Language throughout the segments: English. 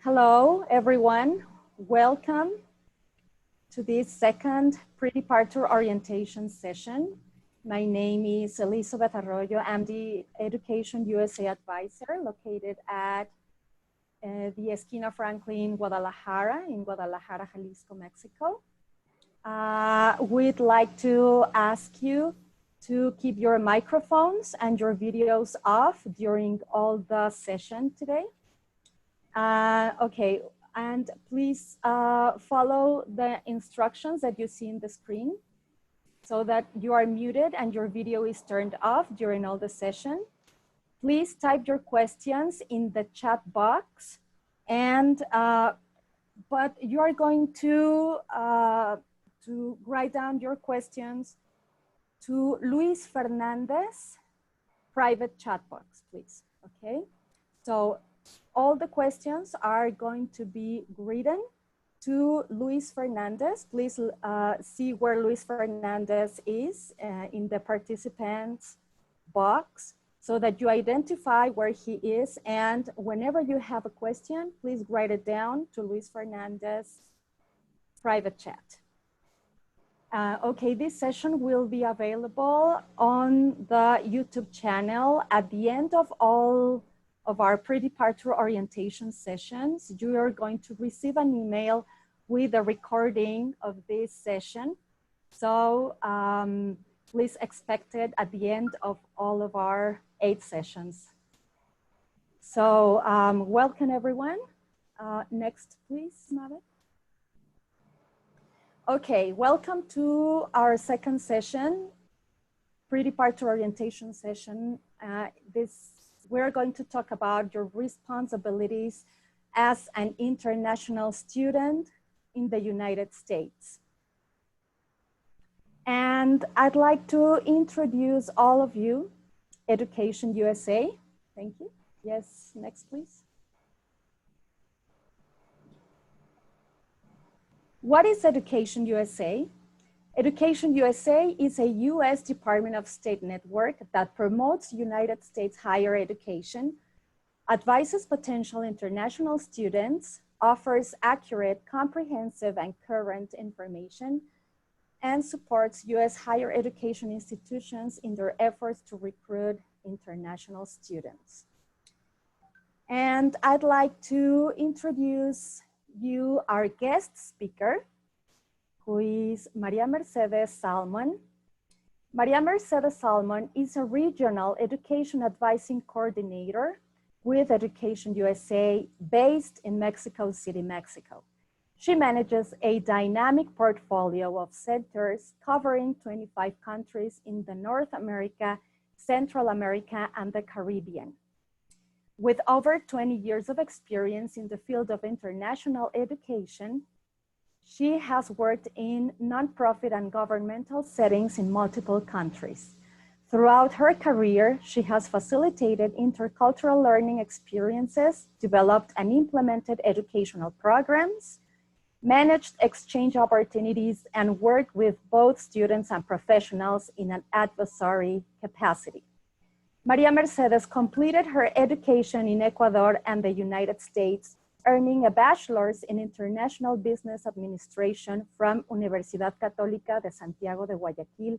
Hello, everyone. Welcome to this second pre-departure orientation session. My name is Elizabeth Arroyo. I'm the Education USA Advisor located at the Esquina Franklin, Guadalajara, in Guadalajara, Jalisco, Mexico. We'd like to ask you to keep your microphones and your videos off during all the session today. Okay, and please follow the instructions that you see in the screen so that you are muted and your video is turned off during all the session. Please type your questions in the chat box, and but you are going to write down your questions to Luis Fernandez private chat box, please. Okay, so all the questions are going to be written to Luis Fernandez. Please see where Luis Fernandez is in the participants box so that you identify where he is. And whenever you have a question, please write it down to Luis Fernandez private chat. Okay, this session will be available on the YouTube channel. At the end of all of our pre-departure orientation sessions, you are going to receive an email with a recording of this session. So please expect it at the end of all of our 8 sessions. So welcome everyone. Next, please, Nave. Okay, welcome to our second session, pre-departure orientation session. We're going to talk about your responsibilities as an international student in the United States. And I'd like to introduce all of you, Education USA. Thank you. Yes, next please. What is Education USA? Education USA is a U.S. Department of State network that promotes United States higher education, advises potential international students, offers accurate, comprehensive, and current information, and supports U.S. higher education institutions in their efforts to recruit international students. And I'd like to introduce you our guest speaker, who is Maria Mercedes Salmon. Maria Mercedes Salmon is a regional education advising coordinator with Education USA based in Mexico City, Mexico. She manages a dynamic portfolio of centers covering 25 countries in the North America, Central America, and the Caribbean. With over 20 years of experience in the field of international education, she has worked in nonprofit and governmental settings in multiple countries. Throughout her career, she has facilitated intercultural learning experiences, developed and implemented educational programs, managed exchange opportunities, and worked with both students and professionals in an advisory capacity. Maria Mercedes completed her education in Ecuador and the United States, earning a bachelor's in international business administration from Universidad Católica de Santiago de Guayaquil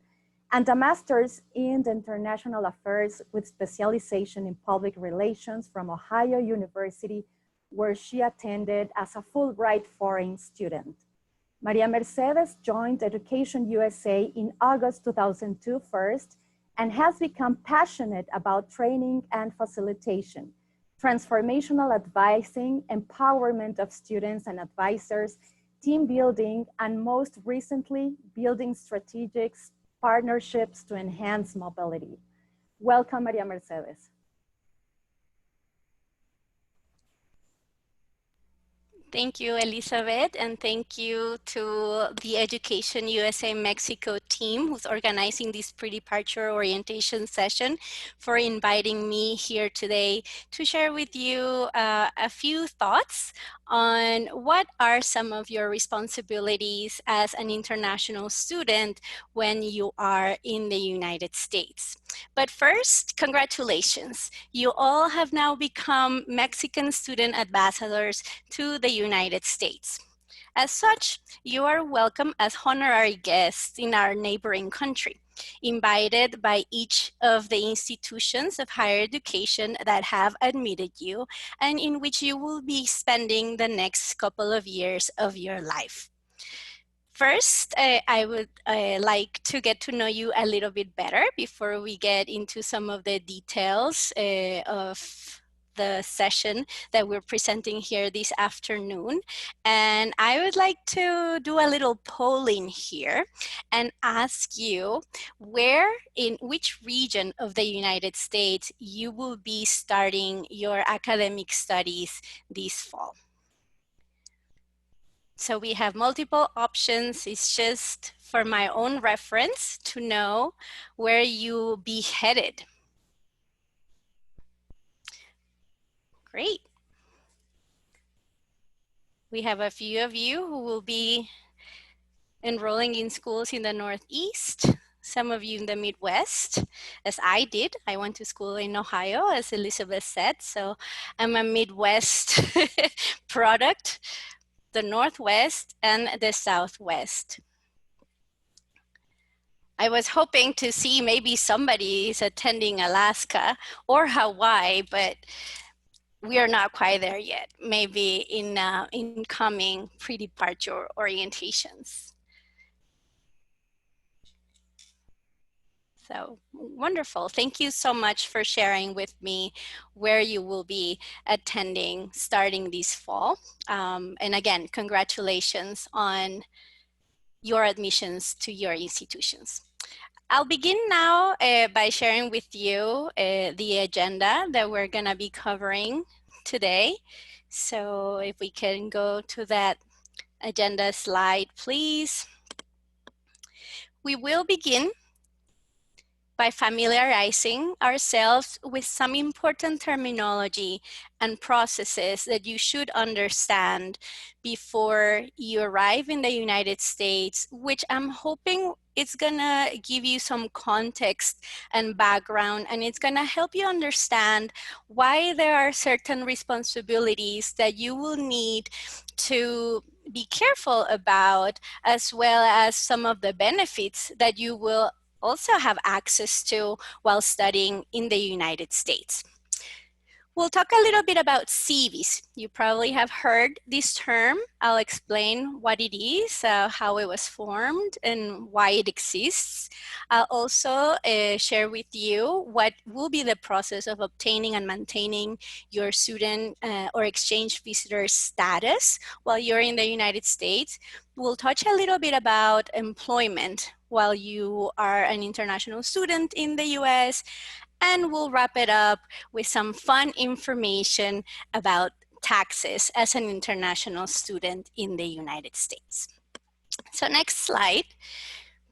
and a master's in international affairs with specialization in public relations from Ohio University, where she attended as a Fulbright foreign student. Maria Mercedes joined Education USA in August 2002 first and has become passionate about training and facilitation, transformational advising, empowerment of students and advisors, team building, and most recently, building strategic partnerships to enhance mobility. Welcome, Maria Mercedes. Thank you, Elizabeth, and thank you to the Education USA Mexico team who's organizing this pre-departure orientation session for inviting me here today to share with you a few thoughts on what are some of your responsibilities as an international student when you are in the United States. But first, congratulations. You all have now become Mexican student ambassadors to the United States. As such, you are welcome as honorary guests in our neighboring country, invited by each of the institutions of higher education that have admitted you and in which you will be spending the next couple of years of your life. First, I would like to get to know you a little bit better before we get into some of the details of the session that we're presenting here this afternoon. And I would like to do a little polling here and ask you where, in which region of the United States you will be starting your academic studies this fall. So we have multiple options. It's just for my own reference to know where you'll be headed. Great. We have a few of you who will be enrolling in schools in the Northeast, some of you in the Midwest, as I did. I went to school in Ohio, as Elizabeth said, so I'm a Midwest product, the Northwest and the Southwest. I was hoping to see maybe somebody is attending Alaska or Hawaii, but we are not quite there yet. Maybe in incoming pre-departure orientations. So wonderful. Thank you so much for sharing with me where you will be attending starting this fall. And again, congratulations on your admissions to your institutions. I'll begin now by sharing with you the agenda that we're going to be covering today. So if we can go to that agenda slide, please. We will begin by familiarizing ourselves with some important terminology and processes that you should understand before you arrive in the United States, which I'm hoping it's gonna give you some context and background, and it's gonna help you understand why there are certain responsibilities that you will need to be careful about, as well as some of the benefits that you will also have access to while studying in the United States. We'll talk a little bit about CVs. You probably have heard this term. I'll explain what it is, how it was formed, and why it exists. I'll also share with you what will be the process of obtaining and maintaining your student or exchange visitor status while you're in the United States. We'll touch a little bit about employment while you are an international student in the US, and we'll wrap it up with some fun information about taxes as an international student in the United States. So next slide,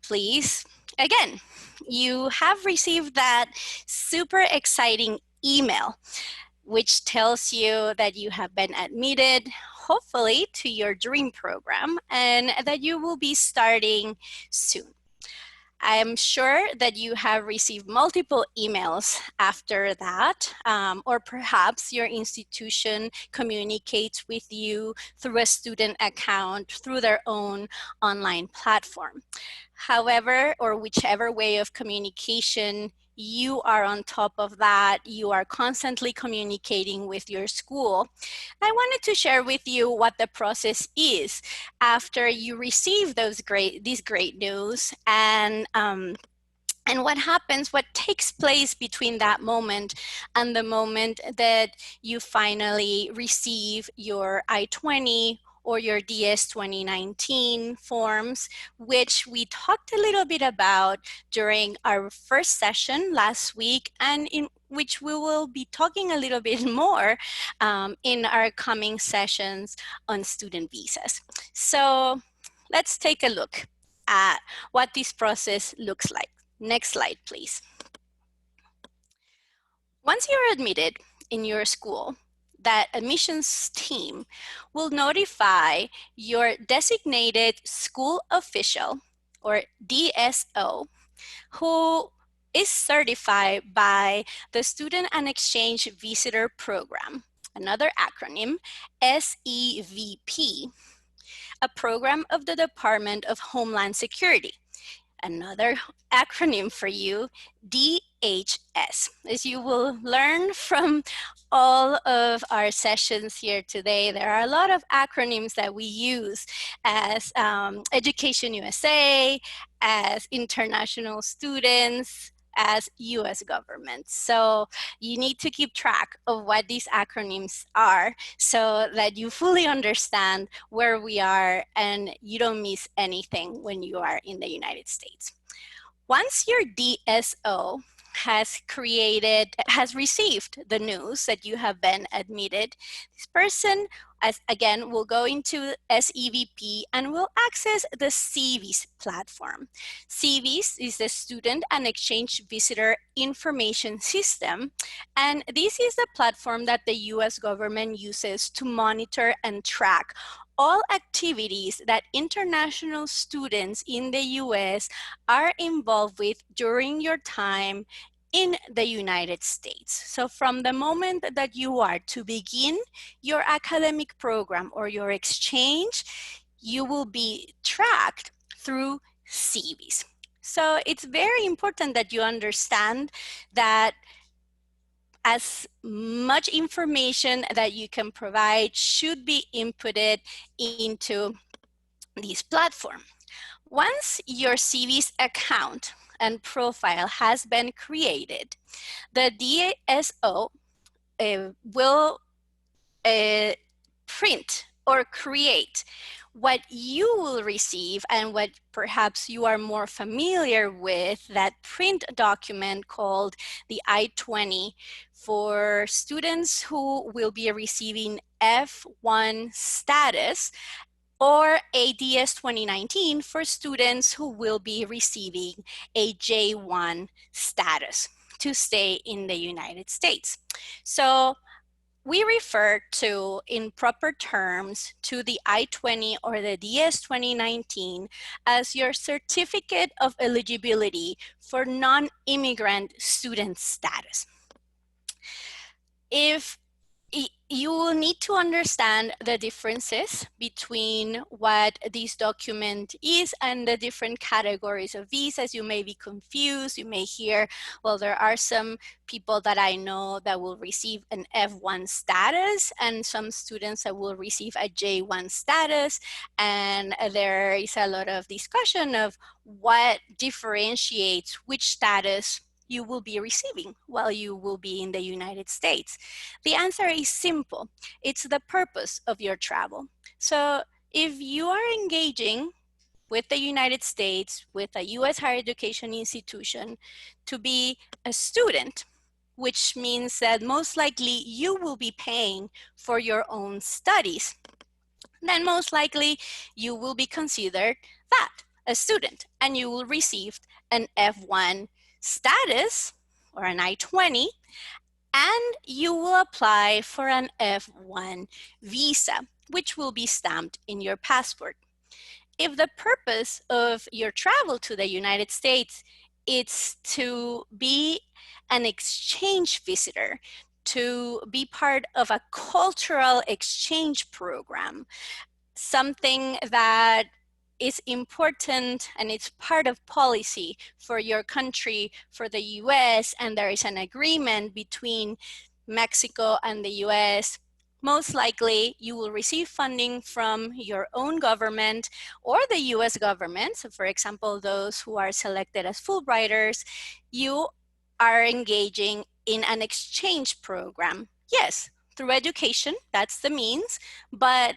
please. Again, you have received that super exciting email, which tells you that you have been admitted, hopefully, to your dream program and that you will be starting soon. I'm sure that you have received multiple emails after that, or perhaps your institution communicates with you through a student account, through their own online platform. However, or whichever way of communication, you are on top of that, you are constantly communicating with your school. I wanted to share with you what the process is after you receive this great news, and what happens, what takes place between that moment and the moment that you finally receive your I-20 or your DS 2019 forms, which we talked a little bit about during our first session last week, and in which we will be talking a little bit more in our coming sessions on student visas. So let's take a look at what this process looks like. Next slide, please. Once you're admitted in your school, that admissions team will notify your designated school official, or DSO, who is certified by the Student and Exchange Visitor Program, another acronym, SEVP, a program of the Department of Homeland Security. Another acronym for you, DHS. As you will learn from all of our sessions here today, there are a lot of acronyms that we use as Education USA, as international students, as US government. So you need to keep track of what these acronyms are so that you fully understand where we are and you don't miss anything when you are in the United States. Once your DSO has received the news that you have been admitted, this person, as again, will go into SEVP and will access the CVIS platform. CVIS is the Student and Exchange Visitor Information System, and this is the platform that the US government uses to monitor and track all activities that international students in the US are involved with during your time in the United States. So from the moment that you are to begin your academic program or your exchange, you will be tracked through CVs. So it's very important that you understand that as much information that you can provide should be inputted into this platform. Once your CV's account and profile has been created, the DSO will print or create what you will receive and what perhaps you are more familiar with, that print document called the I-20 for students who will be receiving F1 status, or ADS 2019 for students who will be receiving a J1 status to stay in the United States. So we refer to, in proper terms, to the I-20 or the DS 2019 as your certificate of eligibility for non-immigrant student status. You will need to understand the differences between what this document is and the different categories of visas. You may be confused. You may hear, well, there are some people that I know that will receive an F1 status and some students that will receive a J1 status. And there is a lot of discussion of what differentiates which status you will be receiving while you will be in the United States. The answer is simple. It's the purpose of your travel. So if you are engaging with the United States, with a US higher education institution to be a student, which means that most likely you will be paying for your own studies, then most likely you will be considered that, a student, and you will receive an F1 status or an I-20, and you will apply for an F1 visa, which will be stamped in your passport. If the purpose of your travel to the United States is to be an exchange visitor, to be part of a cultural exchange program, something that is important and it's part of policy for your country, for the US, and there is an agreement between Mexico and the US, most likely you will receive funding from your own government or the US government. So for example, those who are selected as Fulbrighters, you are engaging in an exchange program. Yes, through education, that's the means, but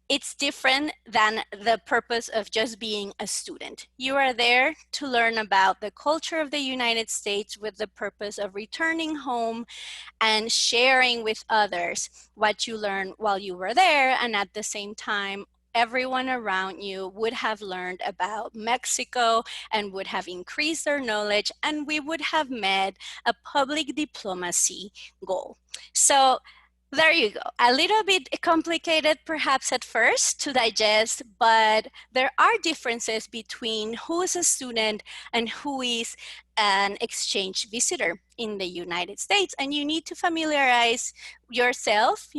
it's different than the purpose of just being a student. You are there to learn about the culture of the United States with the purpose of returning home and sharing with others what you learned while you were there. And at the same time, everyone around you would have learned about Mexico and would have increased their knowledge, and we would have met a public diplomacy goal. So There you go. A little bit complicated perhaps at first to digest, but there are differences between who is a student and who is an exchange visitor in the United States. And you need to familiarize yourself,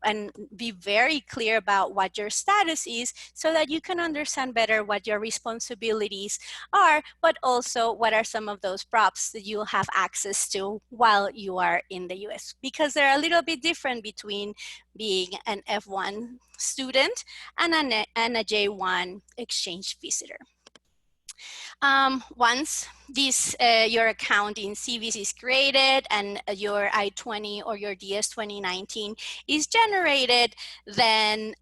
and be very clear about what your status is so that you can understand better what your responsibilities are, but also what are some of those props that you'll have access to while you are in the US, because they're a little bit different between being an F1 student and a J1 exchange visitor. Once your account in CVS is created and your I-20 or your DS-2019 is generated, then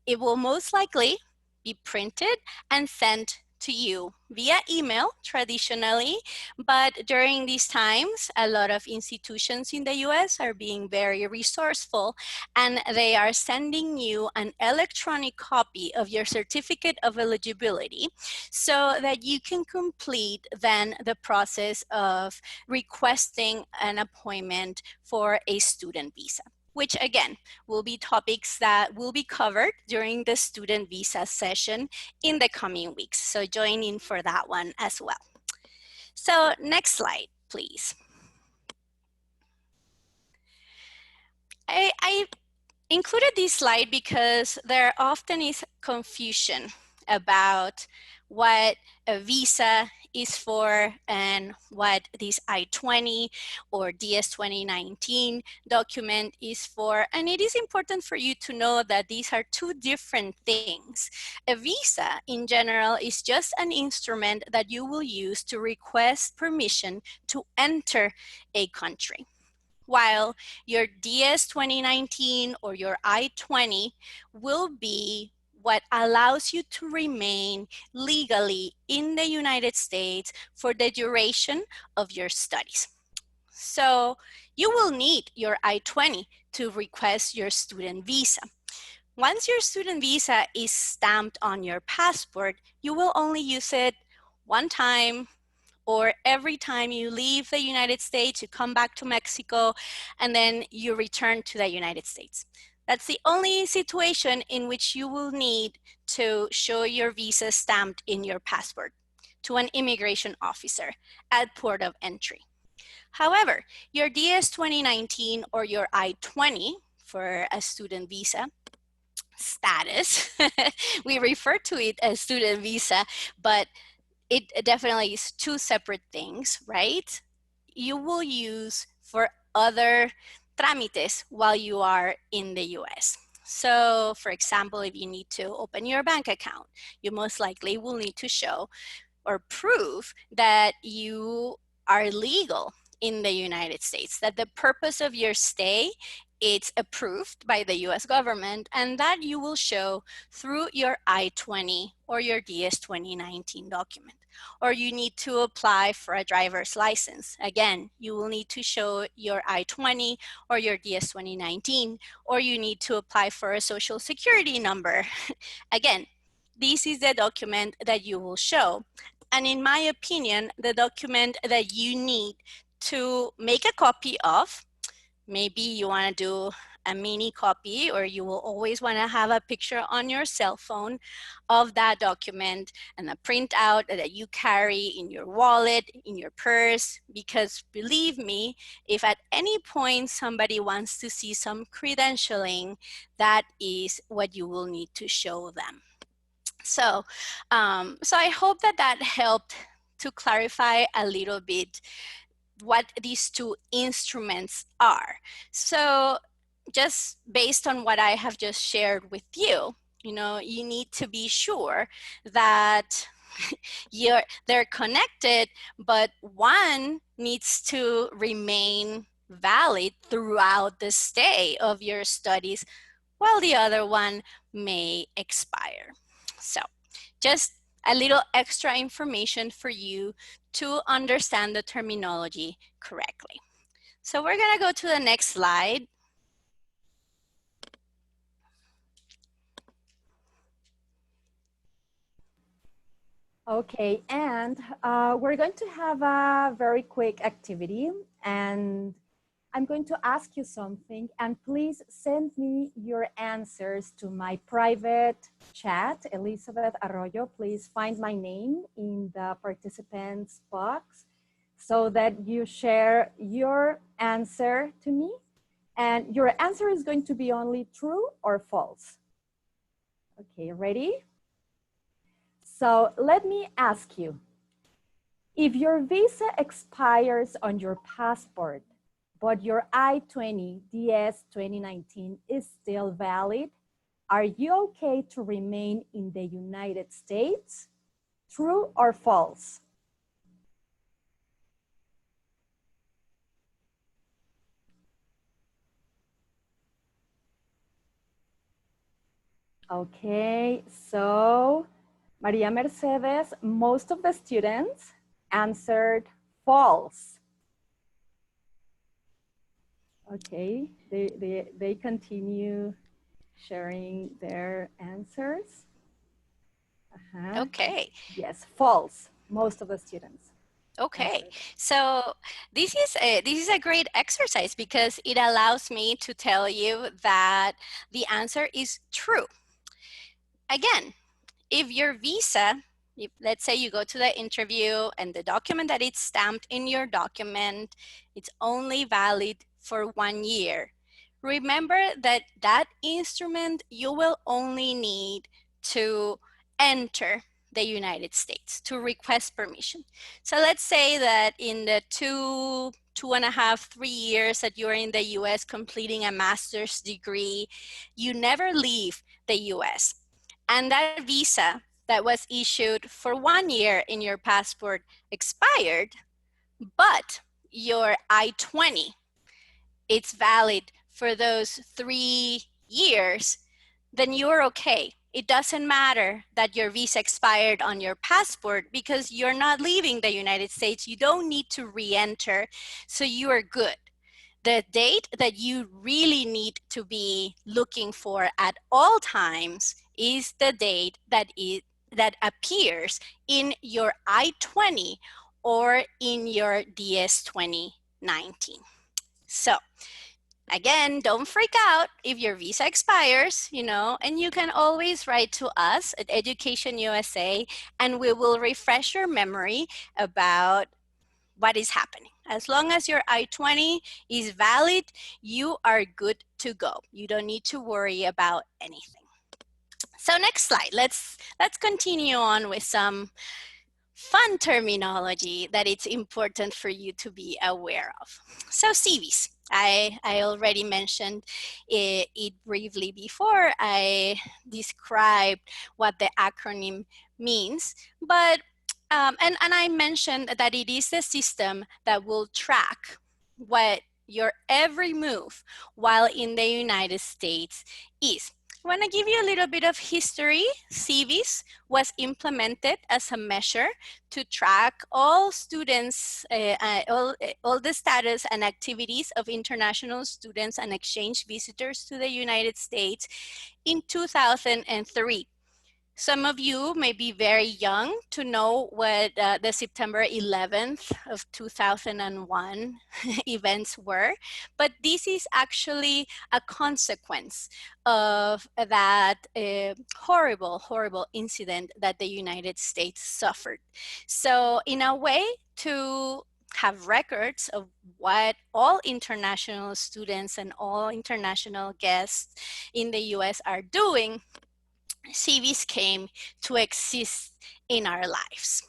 it will most likely be printed and sent to you via email traditionally, but during these times, a lot of institutions in the US are being very resourceful, and they are sending you an electronic copy of your certificate of eligibility so that you can complete then the process of requesting an appointment for a student visa, which again will be topics that will be covered during the student visa session in the coming weeks. So join in for that one as well. So next slide, please. I included this slide because there often is confusion about what a visa is for and what this I-20 or DS-2019 document is for. And it is important for you to know that these are two different things. A visa in general is just an instrument that you will use to request permission to enter a country, while your DS 2019 or your I-20 will be what allows you to remain legally in the United States for the duration of your studies. So you will need your I-20 to request your student visa. Once your student visa is stamped on your passport, you will only use it one time, or every time you leave the United States, you come back to Mexico, and then you return to the United States. That's the only situation in which you will need to show your visa stamped in your passport to an immigration officer at port of entry. However, your DS 2019 or your I-20 for a student visa status, we refer to it as student visa, but it definitely is two separate things, right? You will use for other trámites while you are in the US. So for example, if you need to open your bank account, you most likely will need to show or prove that you are legal in the United States, that the purpose of your stay it's approved by the US government, and that you will show through your I-20 or your DS 2019 document. Or you need to apply for a driver's license. Again, you will need to show your I-20 or your DS 2019, or you need to apply for a social security number. Again, this is the document that you will show. And in my opinion, the document that you need to make a copy of, maybe you want to do a mini copy, or you will always want to have a picture on your cell phone of that document and a printout that you carry in your wallet, in your purse, because believe me, if at any point somebody wants to see some credentialing, that is what you will need to show them. So, so I hope that that helped to clarify a little bit what these two instruments are. So just based on what I have just shared with you, you need to be sure that they're connected, but one needs to remain valid throughout the stay of your studies, while the other one may expire. So just a little extra information for you to understand the terminology correctly. So we're gonna go to the next slide. Okay, and we're going to have a very quick activity, and I'm going to ask you something, and please send me your answers to my private chat. Elizabeth Arroyo, please find my name in the participants box so that you share your answer to me. And your answer is going to be only true or false. Okay, ready? So let me ask you, if your visa expires on your passport, but your I-20 DS 2019 is still valid, are you okay to remain in the United States? True or false? Okay, so Maria Mercedes, most of the students answered false. Okay, they continue sharing their answers. Okay. Yes, false. Most of the students. Okay, Answered. so this is a great exercise because it allows me to tell you that the answer is true. Again, if your visa, if, let's say you go to the interview and the document that it's stamped in your document, it's only valid for 1 year. Remember that that instrument you will only need to enter the United States, to request permission. So let's say that in the two and a half, 3 years that you're in the US completing a master's degree, you never leave the US. And that visa that was issued for 1 year in your passport expired, but your I-20, it's valid for those 3 years, then you're okay. It doesn't matter that your visa expired on your passport because you're not leaving the United States. You don't need to re-enter, so you are good. The date that you really need to be looking for at all times is the date that appears in your I-20 or in your DS 2019. So again, don't freak out if your visa expires, and you can always write to us at Education USA and we will refresh your memory about what is happening. As long as your I-20 is valid, you are good to go. You don't need to worry about anything. So next slide, let's continue on with some fun terminology that it's important for you to be aware of. So CVs, I already mentioned it briefly before I described what the acronym means, but and I mentioned that it is a system that will track what your every move while in the United States is. I want to give you a little bit of history. CVs was implemented as a measure to track all students, all the status and activities of international students and exchange visitors to the United States in 2003. Some of you may be very young to know what the September 11th of 2001 events were, but this is actually a consequence of that horrible, horrible incident that the United States suffered. So in a way to have records of what all international students and all international guests in the US are doing, CVs came to exist in our lives.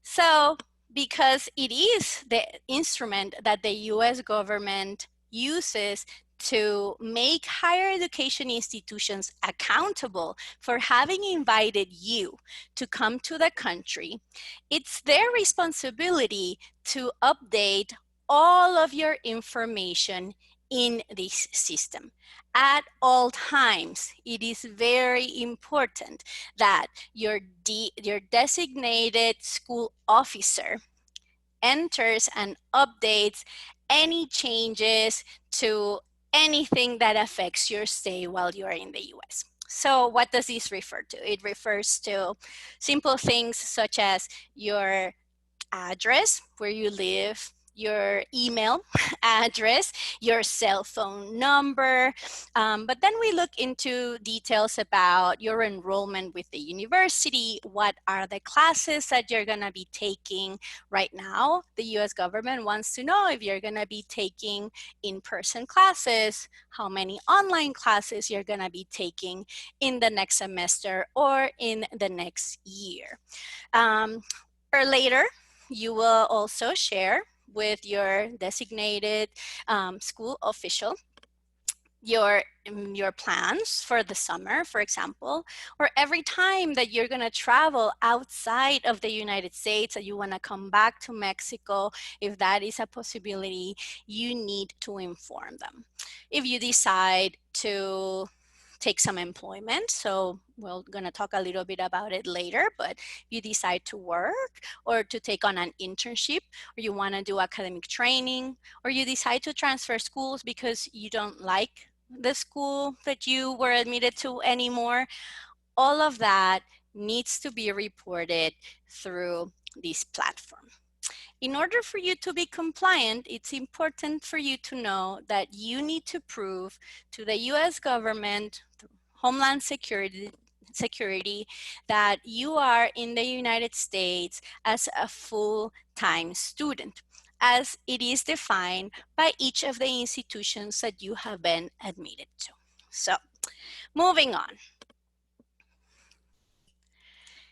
So, because it is the instrument that the US government uses to make higher education institutions accountable for having invited you to come to the country, it's their responsibility to update all of your information in this system. At all times, it is very important that your designated school officer enters and updates any changes to anything that affects your stay while you're in the US. So what does this refer to? It refers to simple things such as your address, where you live, your email address, your cell phone number. But then we look into details about your enrollment with the university. What are the classes that you're going to be taking right now? The US government wants to know if you're going to be taking in-person classes, how many online classes you're going to be taking in the next semester or in the next year. Or later, you will also share with your designated school official your plans for the summer, for example, or every time that you're going to travel outside of the United States, that you want to come back to Mexico, if that is a possibility, you need to inform them. If you decide to take some employment, so we're going to talk a little bit about it later, but you decide to work or to take on an internship, or you want to do academic training, or you decide to transfer schools because you don't like the school that you were admitted to anymore, all of that needs to be reported through this platform. In order for you to be compliant, it's important for you to know that you need to prove to the US government, Homeland Security, that you are in the United States as a full-time student, as it is defined by each of the institutions that you have been admitted to. So, moving on.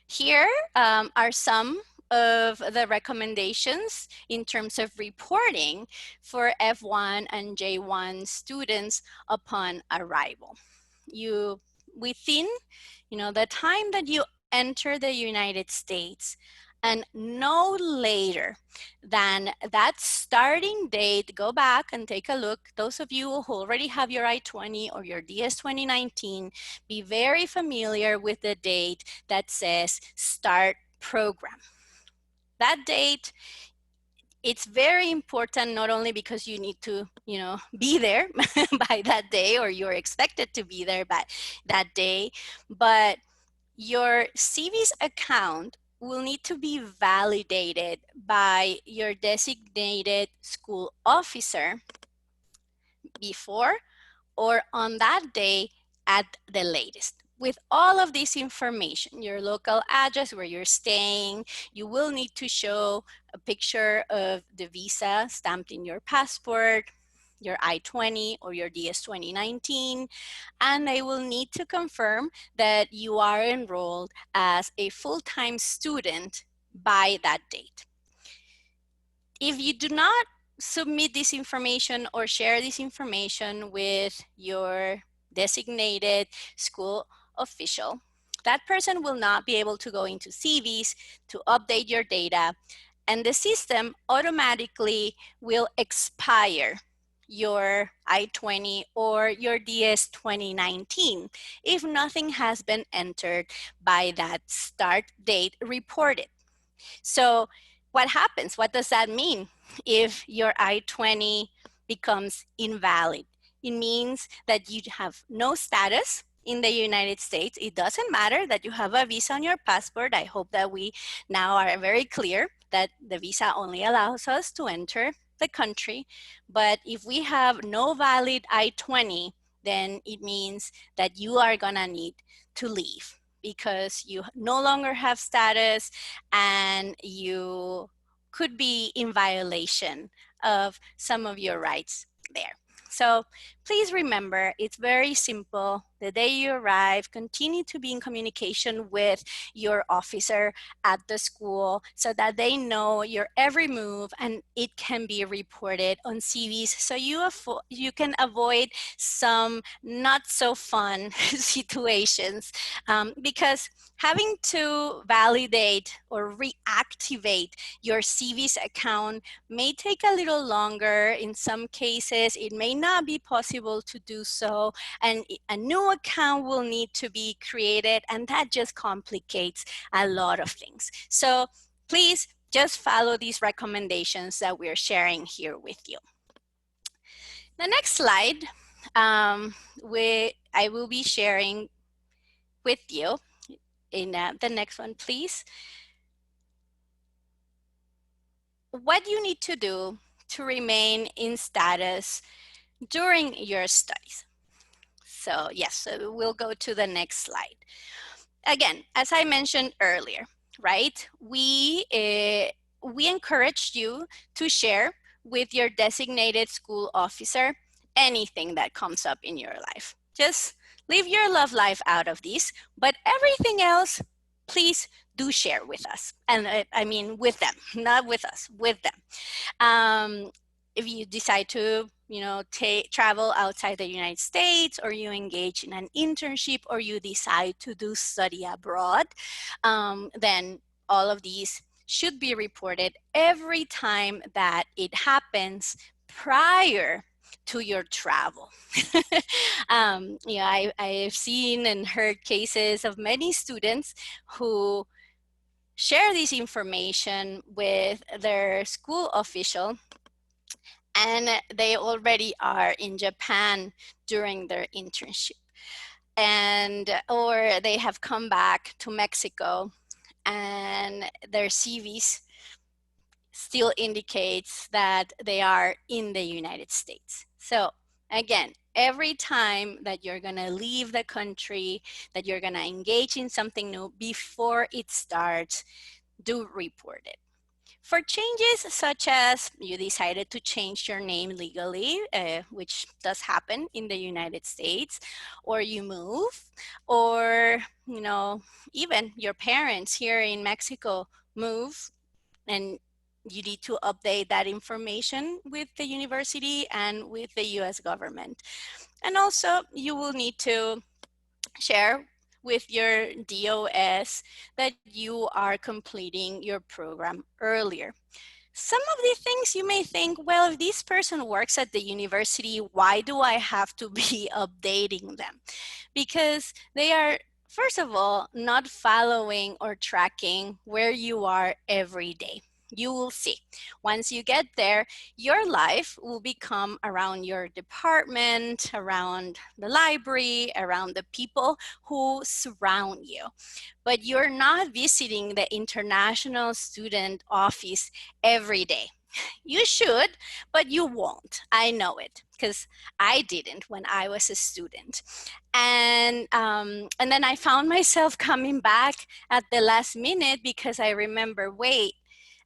Here are some of the recommendations in terms of reporting for F1 and J1 students upon arrival. Within the time that you enter the United States, and no later than that starting date, go back and take a look. Those of you who already have your I-20 or your DS 2019, be very familiar with the date that says start program. That date, it's very important, not only because you need to, be there by that day, or you're expected to be there by that day, but your CVS account will need to be validated by your designated school officer before or on that day at the latest. With all of this information, your local address, where you're staying, you will need to show a picture of the visa stamped in your passport, your I-20 or your DS 2019, and they will need to confirm that you are enrolled as a full-time student by that date. If you do not submit this information or share this information with your designated school official, that person will not be able to go into CVS to update your data, and the system automatically will expire your I-20 or your DS 2019 if nothing has been entered by that start date reported. So what happens? What does that mean if your I-20 becomes invalid? It means that you have no status in the United States. It doesn't matter that you have a visa on your passport. I hope that we now are very clear that the visa only allows us to enter the country. But if we have no valid I-20, then it means that you are gonna need to leave because you no longer have status and you could be in violation of some of your rights there. So please remember, it's very simple. The day you arrive, continue to be in communication with your officer at the school so that they know your every move and it can be reported on CVs so you can avoid some not so fun situations, because having to validate or reactivate your CVS account may take a little longer. In some cases, it may not be possible to do so, and a new account will need to be created, and that just complicates a lot of things. So please just follow these recommendations that we're sharing here with you. The next slide, I will be sharing with you in the next one, please. What you need to do to remain in status during your studies. So yes, so we'll go to the next slide. Again, as I mentioned earlier, right? We encourage you to share with your designated school officer anything that comes up in your life. Just leave your love life out of this, but everything else, please do share with us. And I mean with them, not with us, with them. If you decide to, travel outside the United States, or you engage in an internship, or you decide to do study abroad, then all of these should be reported every time that it happens prior to your travel. I've seen and heard cases of many students who share this information with their school official, and they already are in Japan during their internship, and or they have come back to Mexico and their CVs still indicates that they are in the United States. So again, every time that you're going to leave the country, that you're going to engage in something new before it starts, do report it. For changes such as you decided to change your name legally, which does happen in the United States, or you move, or even your parents here in Mexico move, and you need to update that information with the university and with the US government. And also you will need to share with your DOS that you are completing your program earlier. Some of the things you may think, well, if this person works at the university, why do I have to be updating them? Because they are, first of all, not following or tracking where you are every day. You will see. Once you get there, your life will become around your department, around the library, around the people who surround you. But you're not visiting the international student office every day. You should, but you won't. I know it because I didn't when I was a student. And then I found myself coming back at the last minute because I remember, wait,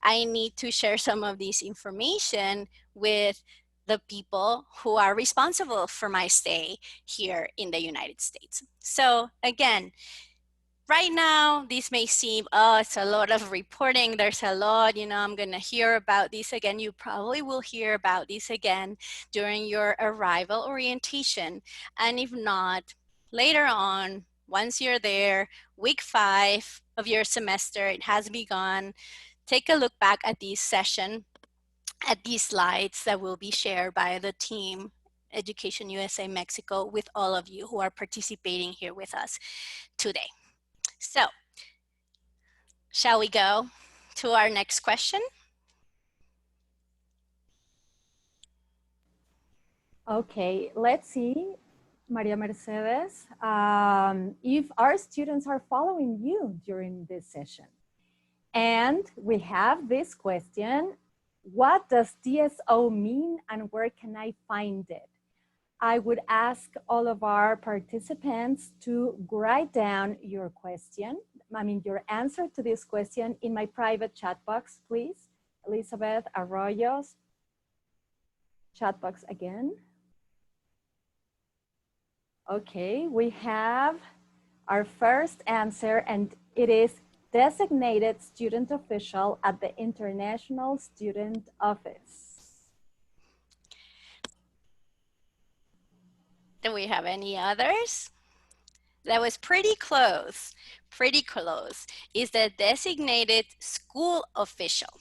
I need to share some of this information with the people who are responsible for my stay here in the United States. So again, right now, this may seem, oh, it's a lot of reporting. There's a lot, I'm going to hear about this again. You probably will hear about this again during your arrival orientation. And if not, later on, once you're there, week 5 of your semester, it has begun. Take a look back at this session, at these slides that will be shared by the team, Education USA Mexico, with all of you who are participating here with us today. So, shall we go to our next question? Okay, let's see, Maria Mercedes, if our students are following you during this session. And we have this question: what does DSO mean and where can I find it? I would ask all of our participants to write down your question, your answer to this question in my private chat box, please. Elizabeth Arroyo's chat box again. Okay, we have our first answer, and it is designated student official at the International Student Office. Do we have any others? That was pretty close, pretty close. Is the designated school official.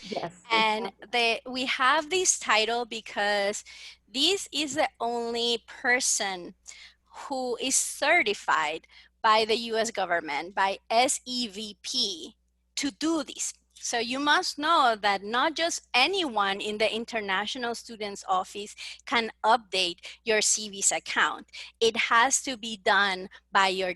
Yes. And exactly. we have this title because this is the only person who is certified by the US government, by SEVP, to do this. So you must know that not just anyone in the International Students Office can update your CV's account. It has to be done by your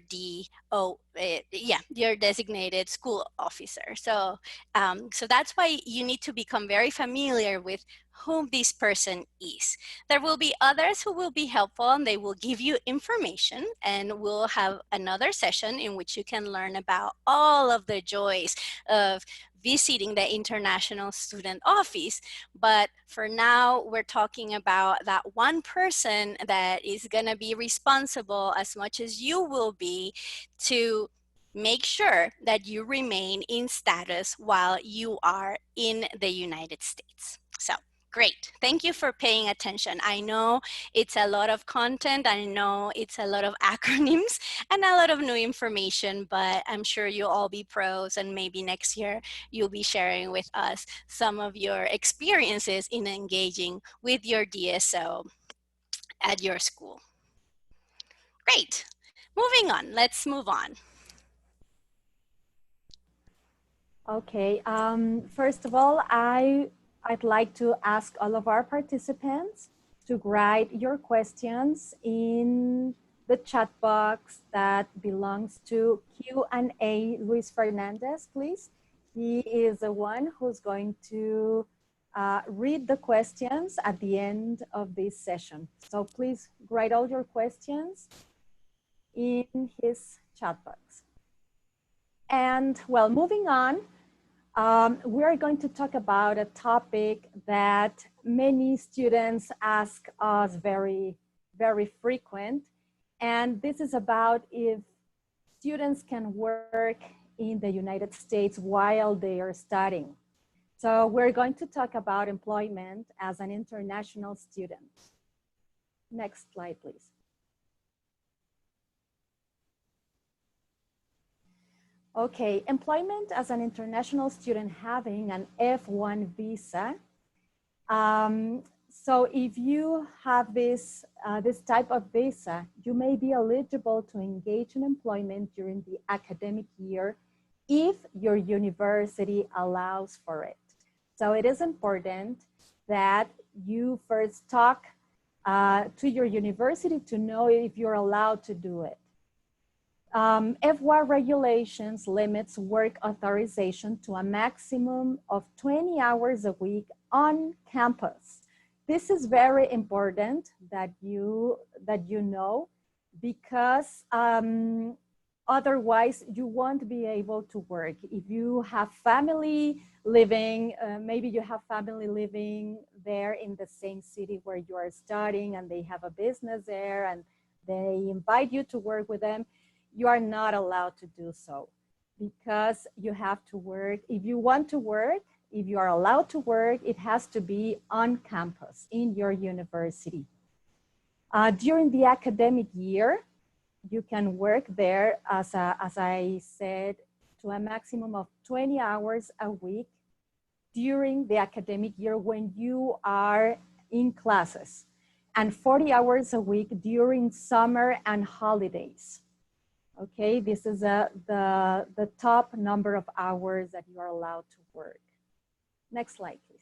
your designated school officer. So that's why you need to become very familiar with whom this person is. There will be others who will be helpful and they will give you information, and we'll have another session in which you can learn about all of the joys of visiting the International Student Office. But for now, we're talking about that one person that is going to be responsible as much as you will be to make sure that you remain in status while you are in the United States. So, great. Thank you for paying attention. I know it's a lot of content. I know it's a lot of acronyms and a lot of new information, but I'm sure you'll all be pros, and maybe next year you'll be sharing with us some of your experiences in engaging with your DSO at your school. Great. Moving on. Let's move on. Okay, first of all, I'd like to ask all of our participants to write your questions in the chat box that belongs to Q&A Luis Fernandez, please. He is the one who's going to read the questions at the end of this session. So please write all your questions in his chat box. And well, moving on, we're going to talk about a topic that many students ask us very frequent. And this is about if students can work in the United States while they are studying. So we're going to talk about employment as an international student. Next slide, please. Okay, employment as an international student having an F1 visa. So if you have this type of visa, you may be eligible to engage in employment during the academic year if your university allows for it. So it is important that you first talk to your university to know if you're allowed to do it. F1 regulations limits work authorization to a maximum of 20 hours a week on campus. This is very important that you know, because otherwise you won't be able to work. If you have family living, maybe you have family living there in the same city where you are studying and they have a business there and they invite you to work with them, you are not allowed to do so because you have to work. If you want to work, if you are allowed to work, it has to be on campus in your university. During the academic year, you can work there, as I said, to a maximum of 20 hours a week during the academic year when you are in classes, and 40 hours a week during summer and holidays. Okay, this is the top number of hours that you are allowed to work. Next slide, please.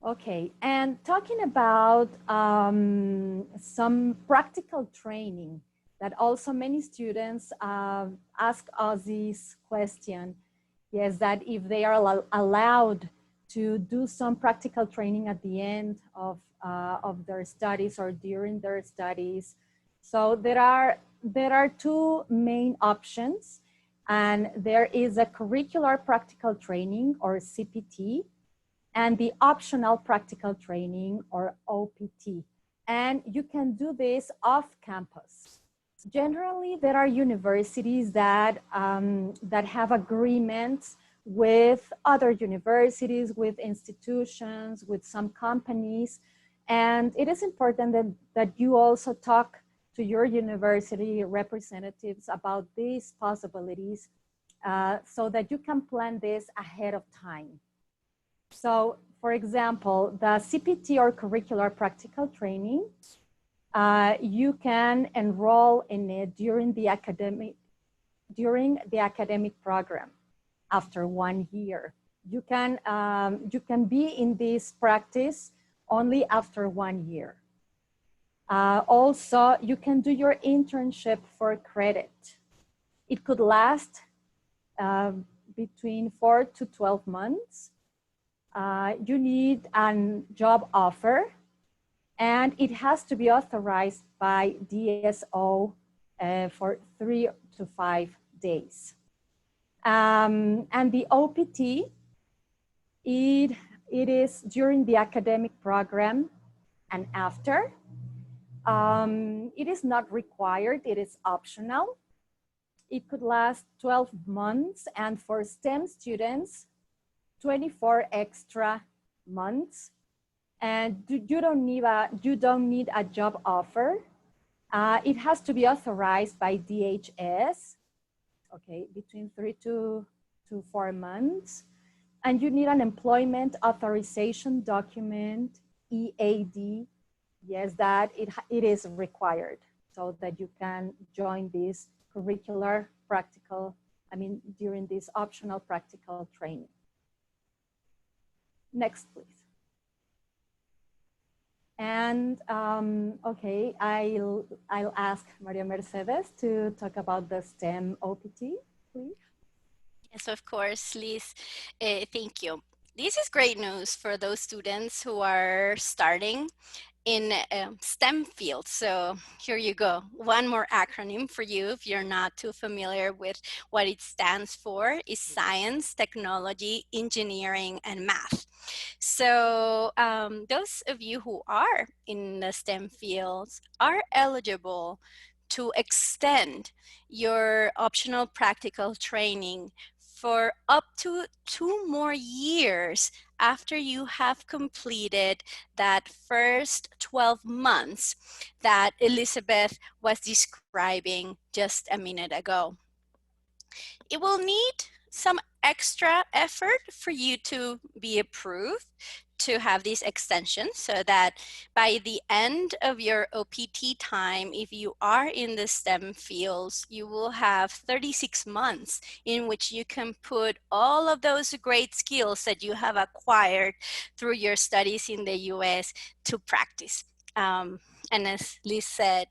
Okay, and talking about some practical training that also many students ask us this question, yes, that if they are allowed to do some practical training at the end of their studies or during their studies. So there are two main options, and there is a curricular practical training, or CPT, and the optional practical training, or OPT. And you can do this off campus. Generally, there are universities that have agreements with other universities, with institutions, with some companies. And it is important that you also talk to your university representatives about these possibilities so that you can plan this ahead of time. So, for example, the CPT, or curricular practical training, you can enroll in it during the academic program after 1 year. You can be in this practice only after 1 year. Also, you can do your internship for credit. It could last between 4 to 12 months. You need a job offer, and it has to be authorized by DSO for 3 to 5 days. And the OPT, it is during the academic program and after. It is not required, it is optional. It could last 12 months, and for STEM students, 24 extra months. And you don't need a job offer. It has to be authorized by DHS, okay, between 3 to 4 months. And you need an employment authorization document, EAD, yes, that it is required so that you can join this curricular practical, during this optional practical training. Next, please. And okay, I'll ask Maria Mercedes to talk about the STEM OPT, please. Yes, of course, Liz. Thank you. This is great news for those students who are starting in STEM fields. So here you go. One more acronym for you if you're not too familiar with what it stands for is science, technology, engineering, and math. So those of you who are in the STEM fields are eligible to extend your optional practical training for up to 2 more years after you have completed that first 12 months that Elizabeth was describing just a minute ago. It will need some extra effort for you to be approved to have this extension, so that by the end of your OPT time, if you are in the STEM fields, you will have 36 months in which you can put all of those great skills that you have acquired through your studies in the US to practice. And as Liz said,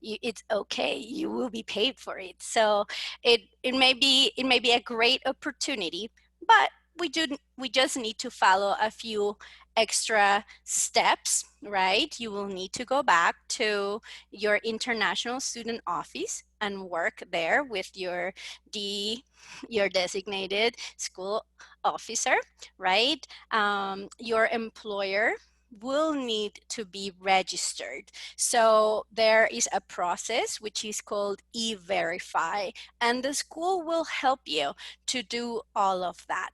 it's okay, you will be paid for it. So it may be a great opportunity, but we just need to follow a few extra steps, right? You will need to go back to your international student office and work there with your designated school officer, right? Your employer will need to be registered. So there is a process which is called e-verify, and the school will help you to do all of that.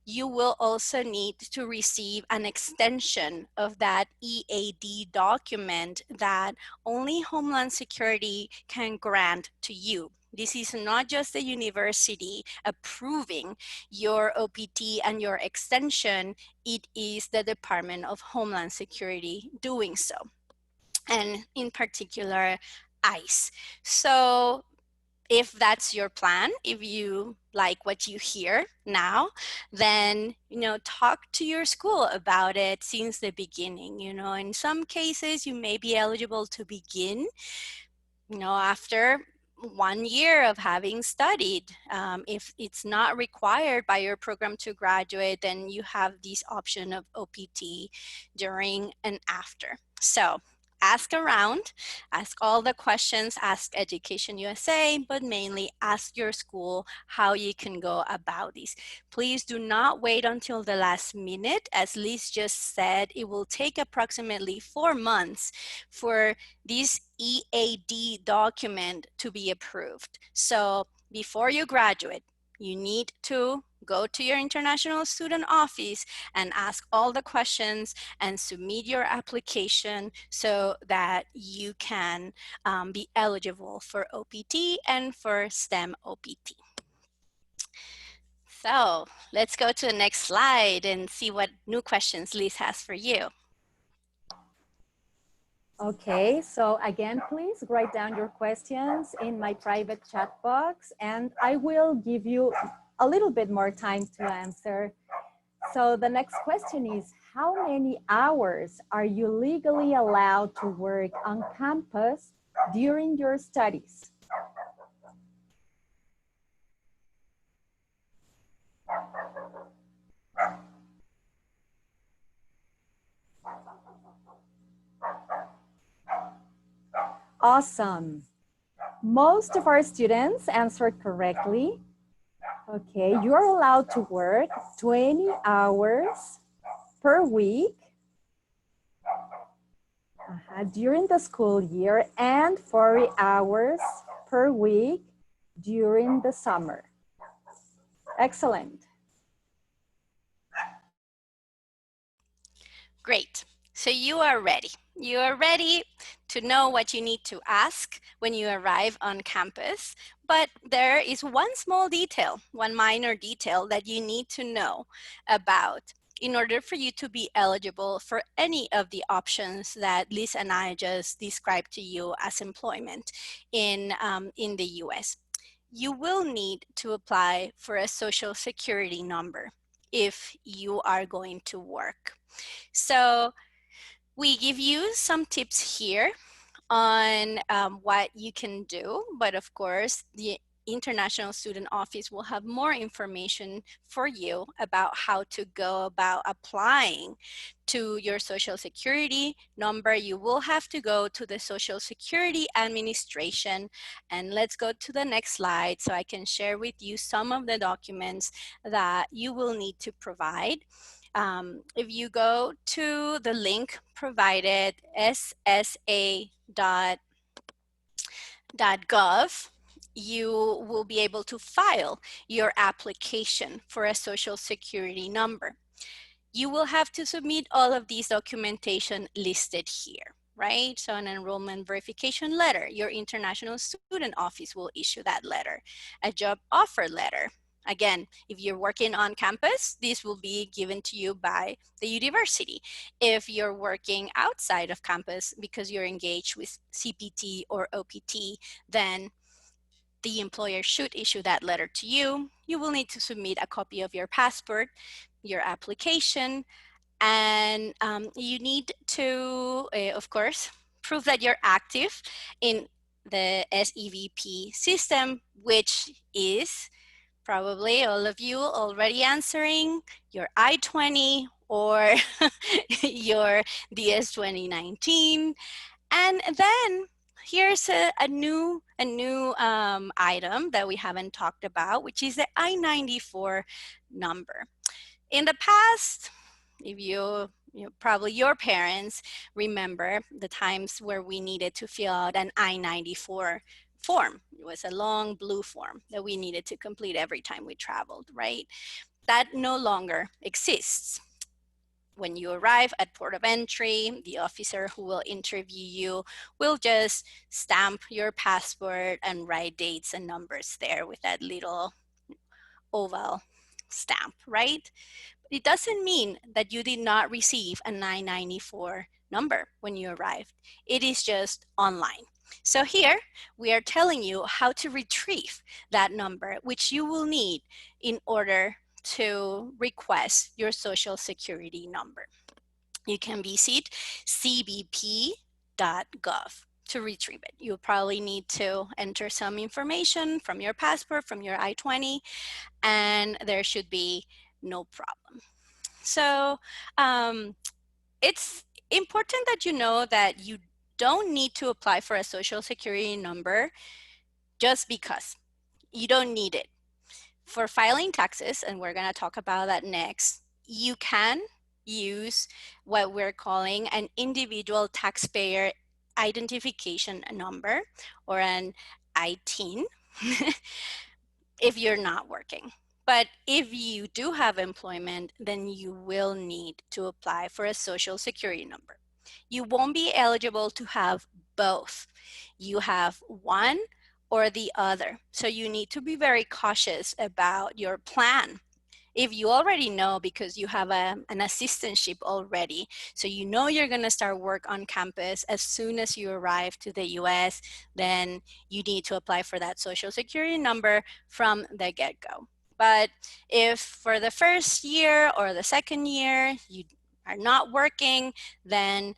You will also need to receive an extension of that EAD document that only Homeland Security can grant to you. This is not just the university approving your OPT and your extension, it is the Department of Homeland Security doing so, and in particular, ICE. So if that's your plan, if you like what you hear now, then talk to your school about it since the beginning. In some cases you may be eligible to begin after 1 year of having studied. If it's not required by your program to graduate, then you have this option of OPT during and after. So ask around, ask all the questions, ask Education USA, but mainly ask your school how you can go about this. Please do not wait until the last minute. As Liz just said, it will take approximately 4 months for this EAD document to be approved. So before you graduate, you need to go to your international student office and ask all the questions and submit your application so that you can be eligible for OPT and for STEM OPT. So let's go to the next slide and see what new questions Liz has for you. Okay, so again, please write down your questions in my private chat box, and I will give you a little bit more time to answer. So the next question is, how many hours are you legally allowed to work on campus during your studies? Awesome. Most of our students answered correctly. Okay, you are allowed to work 20 hours per week during the school year and 40 hours per week during the summer. Excellent. Great. So you are ready. You are ready to know what you need to ask when you arrive on campus. But there is one small detail, one minor detail that you need to know about in order for you to be eligible for any of the options that Liz and I just described to you as employment in the US. You will need to apply for a social security number if you are going to work. So we give you some tips here on what you can do, but of course, the International Student Office will have more information for you about how to go about applying to your Social Security number. You will have to go to the Social Security Administration, and let's go to the next slide so I can share with you some of the documents that you will need to provide. If you go to the link provided, ssa.gov, you will be able to file your application for a Social Security number. You will have to submit all of these documentation listed here, right? So an enrollment verification letter, your International Student Office will issue that letter. A job offer letter. Again, if you're working on campus, this will be given to you by the university. If you're working outside of campus because you're engaged with CPT or OPT, then the employer should issue that letter to you. You will need to submit a copy of your passport, your application, and you need to, of course, prove that you're active in the SEVP system, which is probably all of you already answering your I-20 or your DS 2019. And then here's a new item that we haven't talked about, which is the I-94 number. In the past, if probably your parents remember the times where we needed to fill out an I-94 form. It was a long blue form that we needed to complete every time we traveled, right? That no longer exists. When you arrive at port of entry, the officer who will interview you will just stamp your passport and write dates and numbers there with that little oval stamp, right? It doesn't mean that you did not receive a 994 number when you arrived. It is just online. So here we are telling you how to retrieve that number, which you will need in order to request your Social Security number. You can visit cbp.gov to retrieve it. You'll probably need to enter some information from your passport, from your I-20, and there should be no problem. So it's important that you know that you don't need to apply for a Social Security number just because. You don't need it. For filing taxes, and we're going to talk about that next, you can use what we're calling an individual taxpayer identification number, or an ITIN, if you're not working. But if you do have employment, then you will need to apply for a Social Security number. You won't be eligible to have both. You have one or the other. So you need to be very cautious about your plan. If you already know, because you have an assistantship already, so you know you're going to start work on campus as soon as you arrive to the US, then you need to apply for that Social Security number from the get-go. But if for the first year or the second year you are not working, then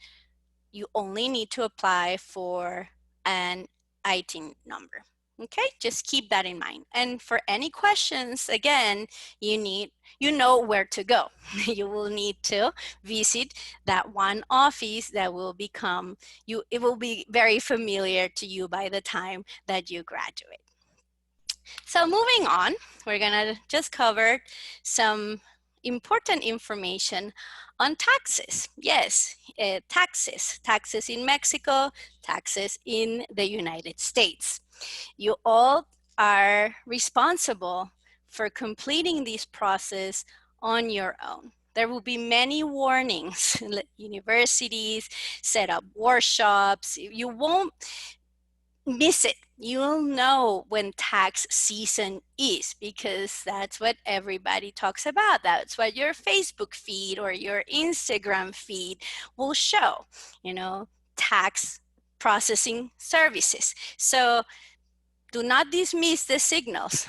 you only need to apply for an ITIN number. Okay, just keep that in mind. And for any questions, again, you know where to go. You will need to visit that one office that will become you. It will be very familiar to you by the time that you graduate. So moving on, we're gonna just cover some important information on taxes. Yes, taxes. Taxes in Mexico, taxes in the United States. You all are responsible for completing this process on your own. There will be many warnings. Universities set up workshops. You won't miss it. You'll know when tax season is because that's what everybody talks about. That's what your Facebook feed or your Instagram feed will show, you know, tax processing services. So do not dismiss the signals.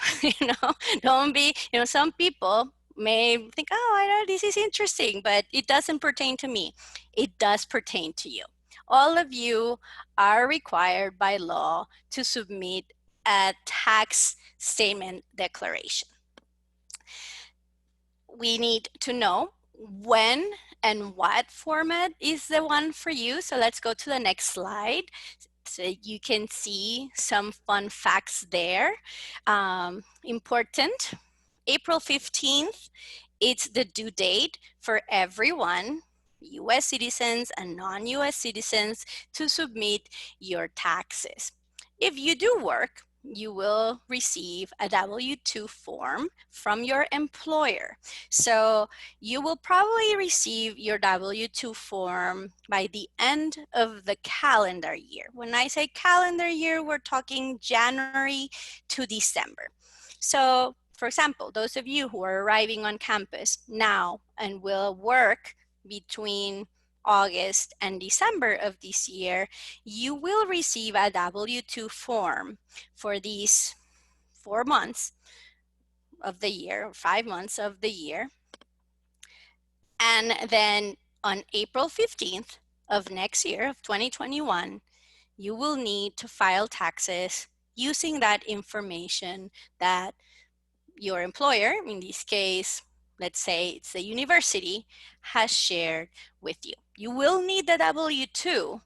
Don't be, some people may think, oh, I know this is interesting, but it doesn't pertain to me. It does pertain to you. All of you are required by law to submit a tax statement declaration. We need to know when and what format is the one for you. So let's go to the next slide. So you can see some fun facts there. Important, April 15th, it's the due date for everyone, US citizens and non-US citizens, to submit your taxes. If you do work, you will receive a W-2 form from your employer. So you will probably receive your W-2 form by the end of the calendar year. When I say calendar year, we're talking January to December. So for example, those of you who are arriving on campus now and will work between August and December of this year, you will receive a W-2 form for these 4 months of the year, or 5 months of the year. And then on April 15th of next year, of 2021, you will need to file taxes using that information that your employer, in this case, let's say it's the university, has shared with you. You will need the W-2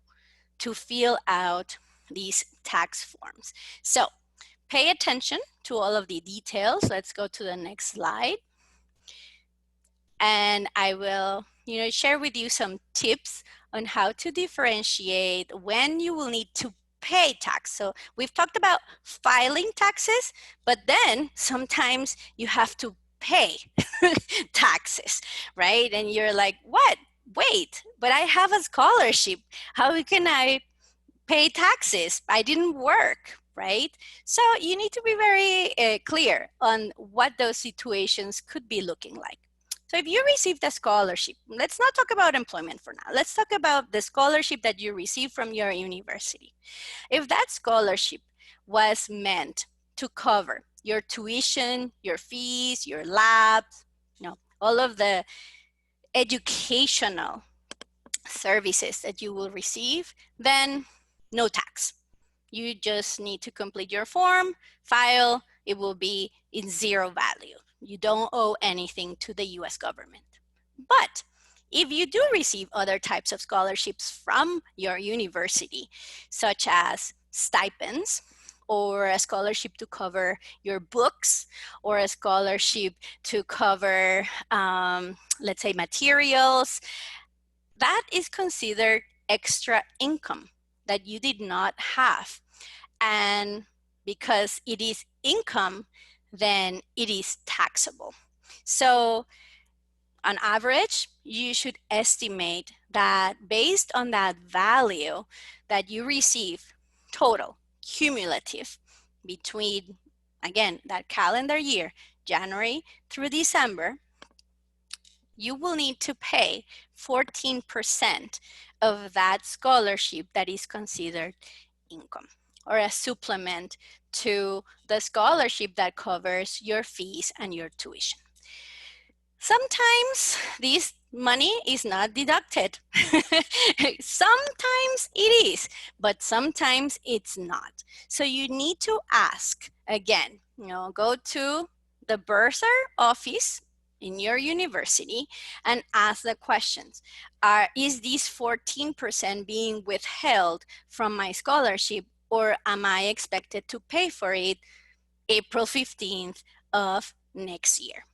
to fill out these tax forms. So pay attention to all of the details. Let's go to the next slide. And I will, share with you some tips on how to differentiate when you will need to pay tax. So we've talked about filing taxes, but then sometimes you have to pay taxes, right? And you're like, what? Wait, but I have a scholarship. How can I pay taxes? I didn't work, right? So you need to be very clear on what those situations could be looking like. So if you received a scholarship, let's not talk about employment for now. Let's talk about the scholarship that you received from your university. If that scholarship was meant to cover your tuition, your fees, your labs, all of the educational services that you will receive, then no tax. You just need to complete your form, file, it will be in zero value. You don't owe anything to the US government. But if you do receive other types of scholarships from your university, such as stipends, or a scholarship to cover your books, or a scholarship to cover, let's say, materials, that is considered extra income that you did not have. And because it is income, then it is taxable. So on average, you should estimate that based on that value that you receive total, cumulative, between, again, that calendar year, January through December, you will need to pay 14% of that scholarship that is considered income, or a supplement to the scholarship that covers your fees and your tuition. Sometimes this money is not deducted. Sometimes it is, but sometimes it's not. So you need to ask again, go to the bursar office in your university and ask the questions. Is this 14% being withheld from my scholarship, or am I expected to pay for it April 15th of next year?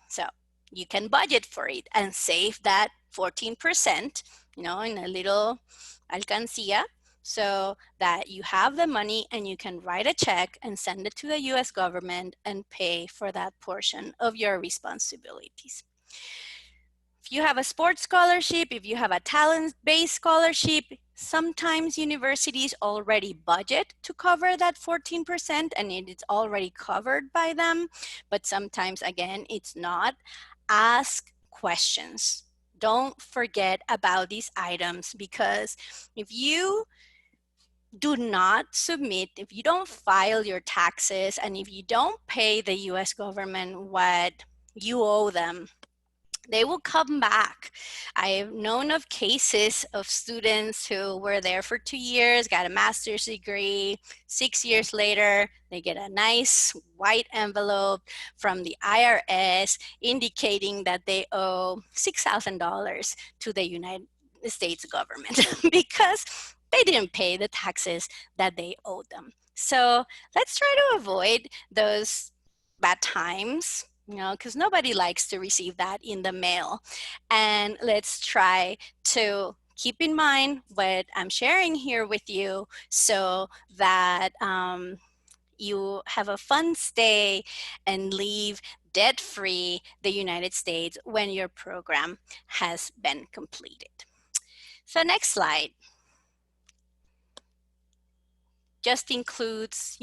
So you can budget for it and save that 14%, in a little alcancía, so that you have the money and you can write a check and send it to the US government and pay for that portion of your responsibilities. If you have a sports scholarship, if you have a talent-based scholarship, sometimes universities already budget to cover that 14% and it is already covered by them, but sometimes, again, it's not. Ask questions. Don't forget about these items, because if you do not submit, if you don't file your taxes, and if you don't pay the US government what you owe them, they will come back. I've known of cases of students who were there for 2 years, got a master's degree. 6 years later, they get a nice white envelope from the IRS indicating that they owe $6,000 to the United States government because they didn't pay the taxes that they owed them. So let's try to avoid those bad times, because nobody likes to receive that in the mail. And let's try to keep in mind what I'm sharing here with you, so that you have a fun stay and leave debt-free the United States when your program has been completed. So next slide just includes,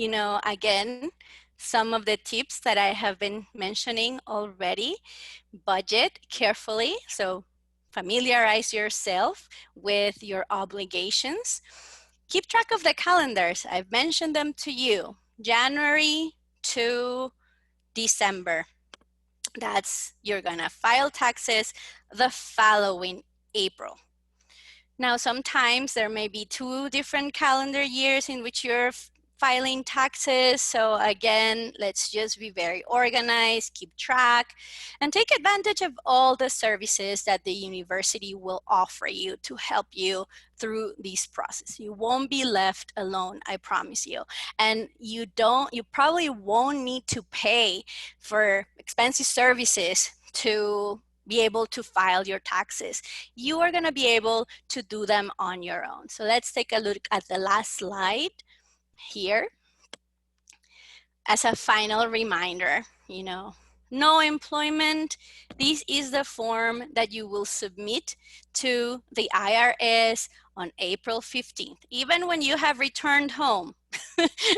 again, some of the tips that I have been mentioning already. Budget carefully, so familiarize yourself with your obligations. Keep track of the calendars. I've mentioned them to you. January to December. You're gonna file taxes the following April. Now, sometimes there may be 2 different calendar years in which you're filing taxes. So again, let's just be very organized, keep track, and take advantage of all the services that the university will offer you to help you through this process. You won't be left alone, I promise you. And you probably won't need to pay for expensive services to be able to file your taxes. You are going to be able to do them on your own. So let's take a look at the last slide here. As a final reminder, no employment. This is the form that you will submit to the IRS on April 15th. Even when you have returned home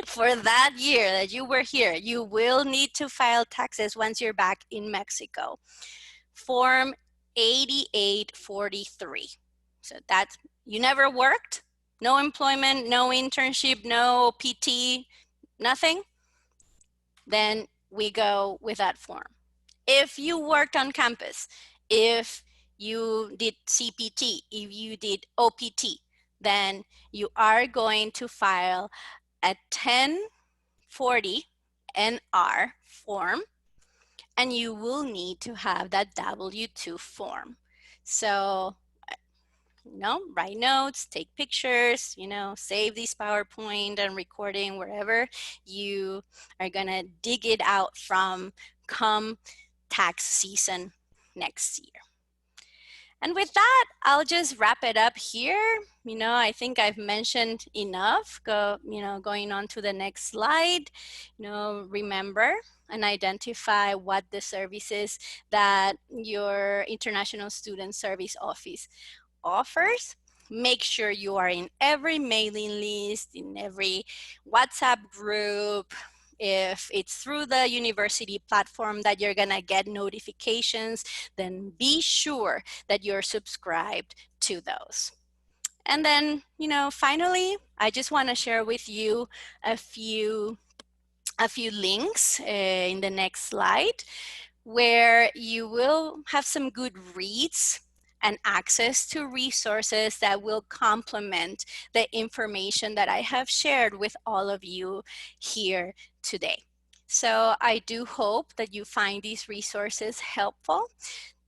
for that year that you were here, you will need to file taxes once you're back in Mexico. Form 8843. So that's, you never worked, no employment, no internship, no PT, nothing, then we go with that form. If you worked on campus, if you did CPT, if you did OPT, then you are going to file a 1040 NR form, and you will need to have that W-2 form. So, write notes, take pictures, save this PowerPoint and recording wherever you are gonna dig it out from come tax season next year. And with that, I'll just wrap it up here. I think I've mentioned enough. Going on to the next slide. Remember and identify what the services that your International Student Service Office offers. Make sure you are in every mailing list, in every WhatsApp group. If it's through the university platform that you're gonna get notifications, then be sure that you're subscribed to those. And then, finally, I just wanna share with you a few links in the next slide. where you will have some good reads and access to resources that will complement the information that I have shared with all of you here today. So I do hope that you find these resources helpful.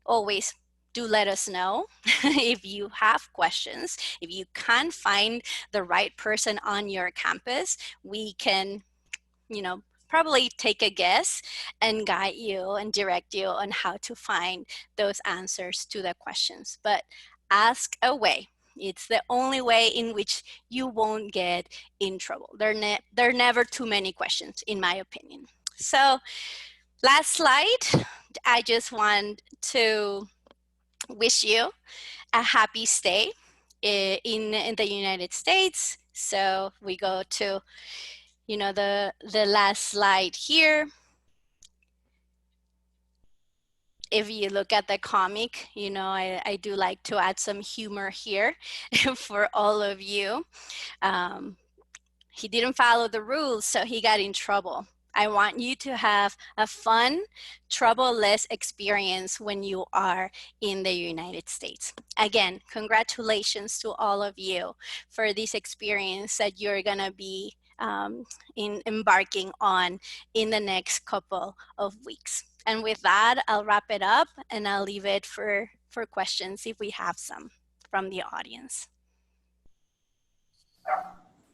Always do let us know if you have questions. If you can't find the right person on your campus, we can, probably take a guess and guide you and direct you on how to find those answers to the questions. But ask away. It's the only way in which you won't get in trouble. There are never too many questions, in my opinion. So last slide, I just want to wish you a happy stay in the United States. So we go to, the last slide here. If you look at the comic, I do like to add some humor here for all of you. He didn't follow the rules, so he got in trouble. I want you to have a fun, trouble-less experience when you are in the United States. Again, congratulations to all of you for this experience that you're gonna be embarking on in the next couple of weeks. And with that, I'll wrap it up and I'll leave it for questions if we have some from the audience.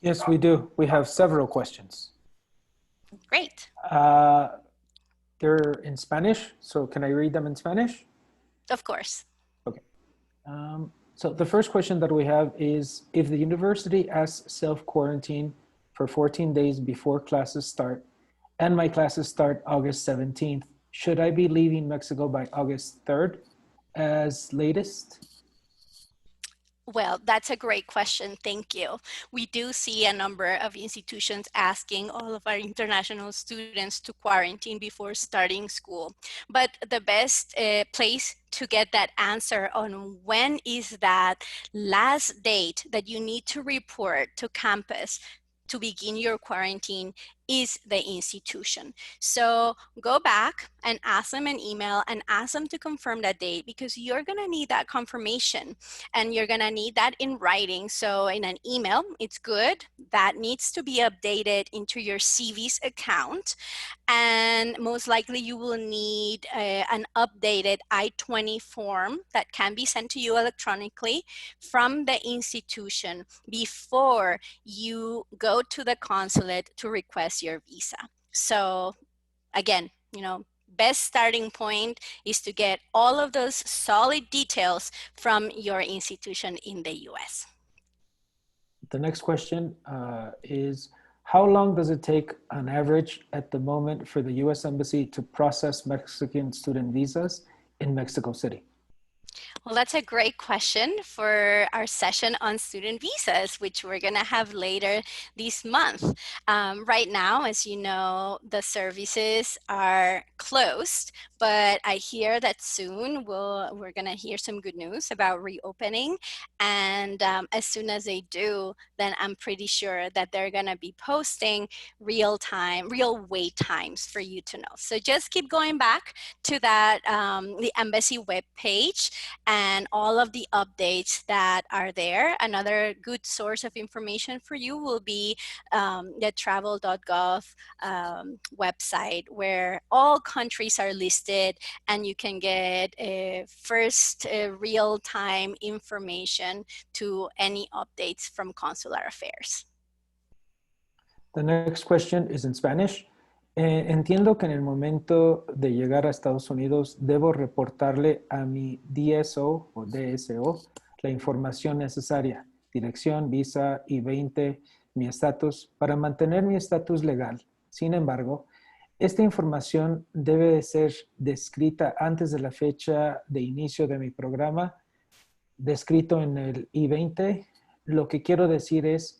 Yes, we do. We have several questions. Great. They're in Spanish, so can I read them in Spanish? Of course. Okay. So the first question that we have is, if the university asks self-quarantine for 14 days before classes start, and my classes start August 17th, should I be leaving Mexico by August 3rd as latest? Well, that's a great question. Thank you. We do see a number of institutions asking all of our international students to quarantine before starting school. But the best place to get that answer on when is that last date that you need to report to campus to begin your quarantine is the institution. So go back and ask them an email and ask them to confirm that date, because you're gonna need that confirmation and you're gonna need that in writing. So in an email, it's good. That needs to be updated into your CV's account. And most likely you will need an updated I-20 form that can be sent to you electronically from the institution before you go to the consulate to request your visa. So again, best starting point is to get all of those solid details from your institution in the US. The next question is, how long does it take on average at the moment for the US Embassy to process Mexican student visas in Mexico City? Well, that's a great question for our session on student visas, which we're going to have later this month. Right now, as you know, the services are closed, but I hear that soon we're going to hear some good news about reopening. And as soon as they do, then I'm pretty sure that they're going to be posting real wait times for you to know. So just keep going back to that, the embassy webpage, and all of the updates that are there. Another good source of information for you will be the travel.gov website, where all countries are listed and you can get first real-time information to any updates from consular affairs. The next question is in Spanish. Entiendo que en el momento de llegar a Estados Unidos debo reportarle a mi DSO o DSO la información necesaria, dirección, visa, I-20, mi estatus, para mantener mi estatus legal. Sin embargo, esta información debe de ser descrita antes de la fecha de inicio de mi programa, descrito en el I-20. Lo que quiero decir es,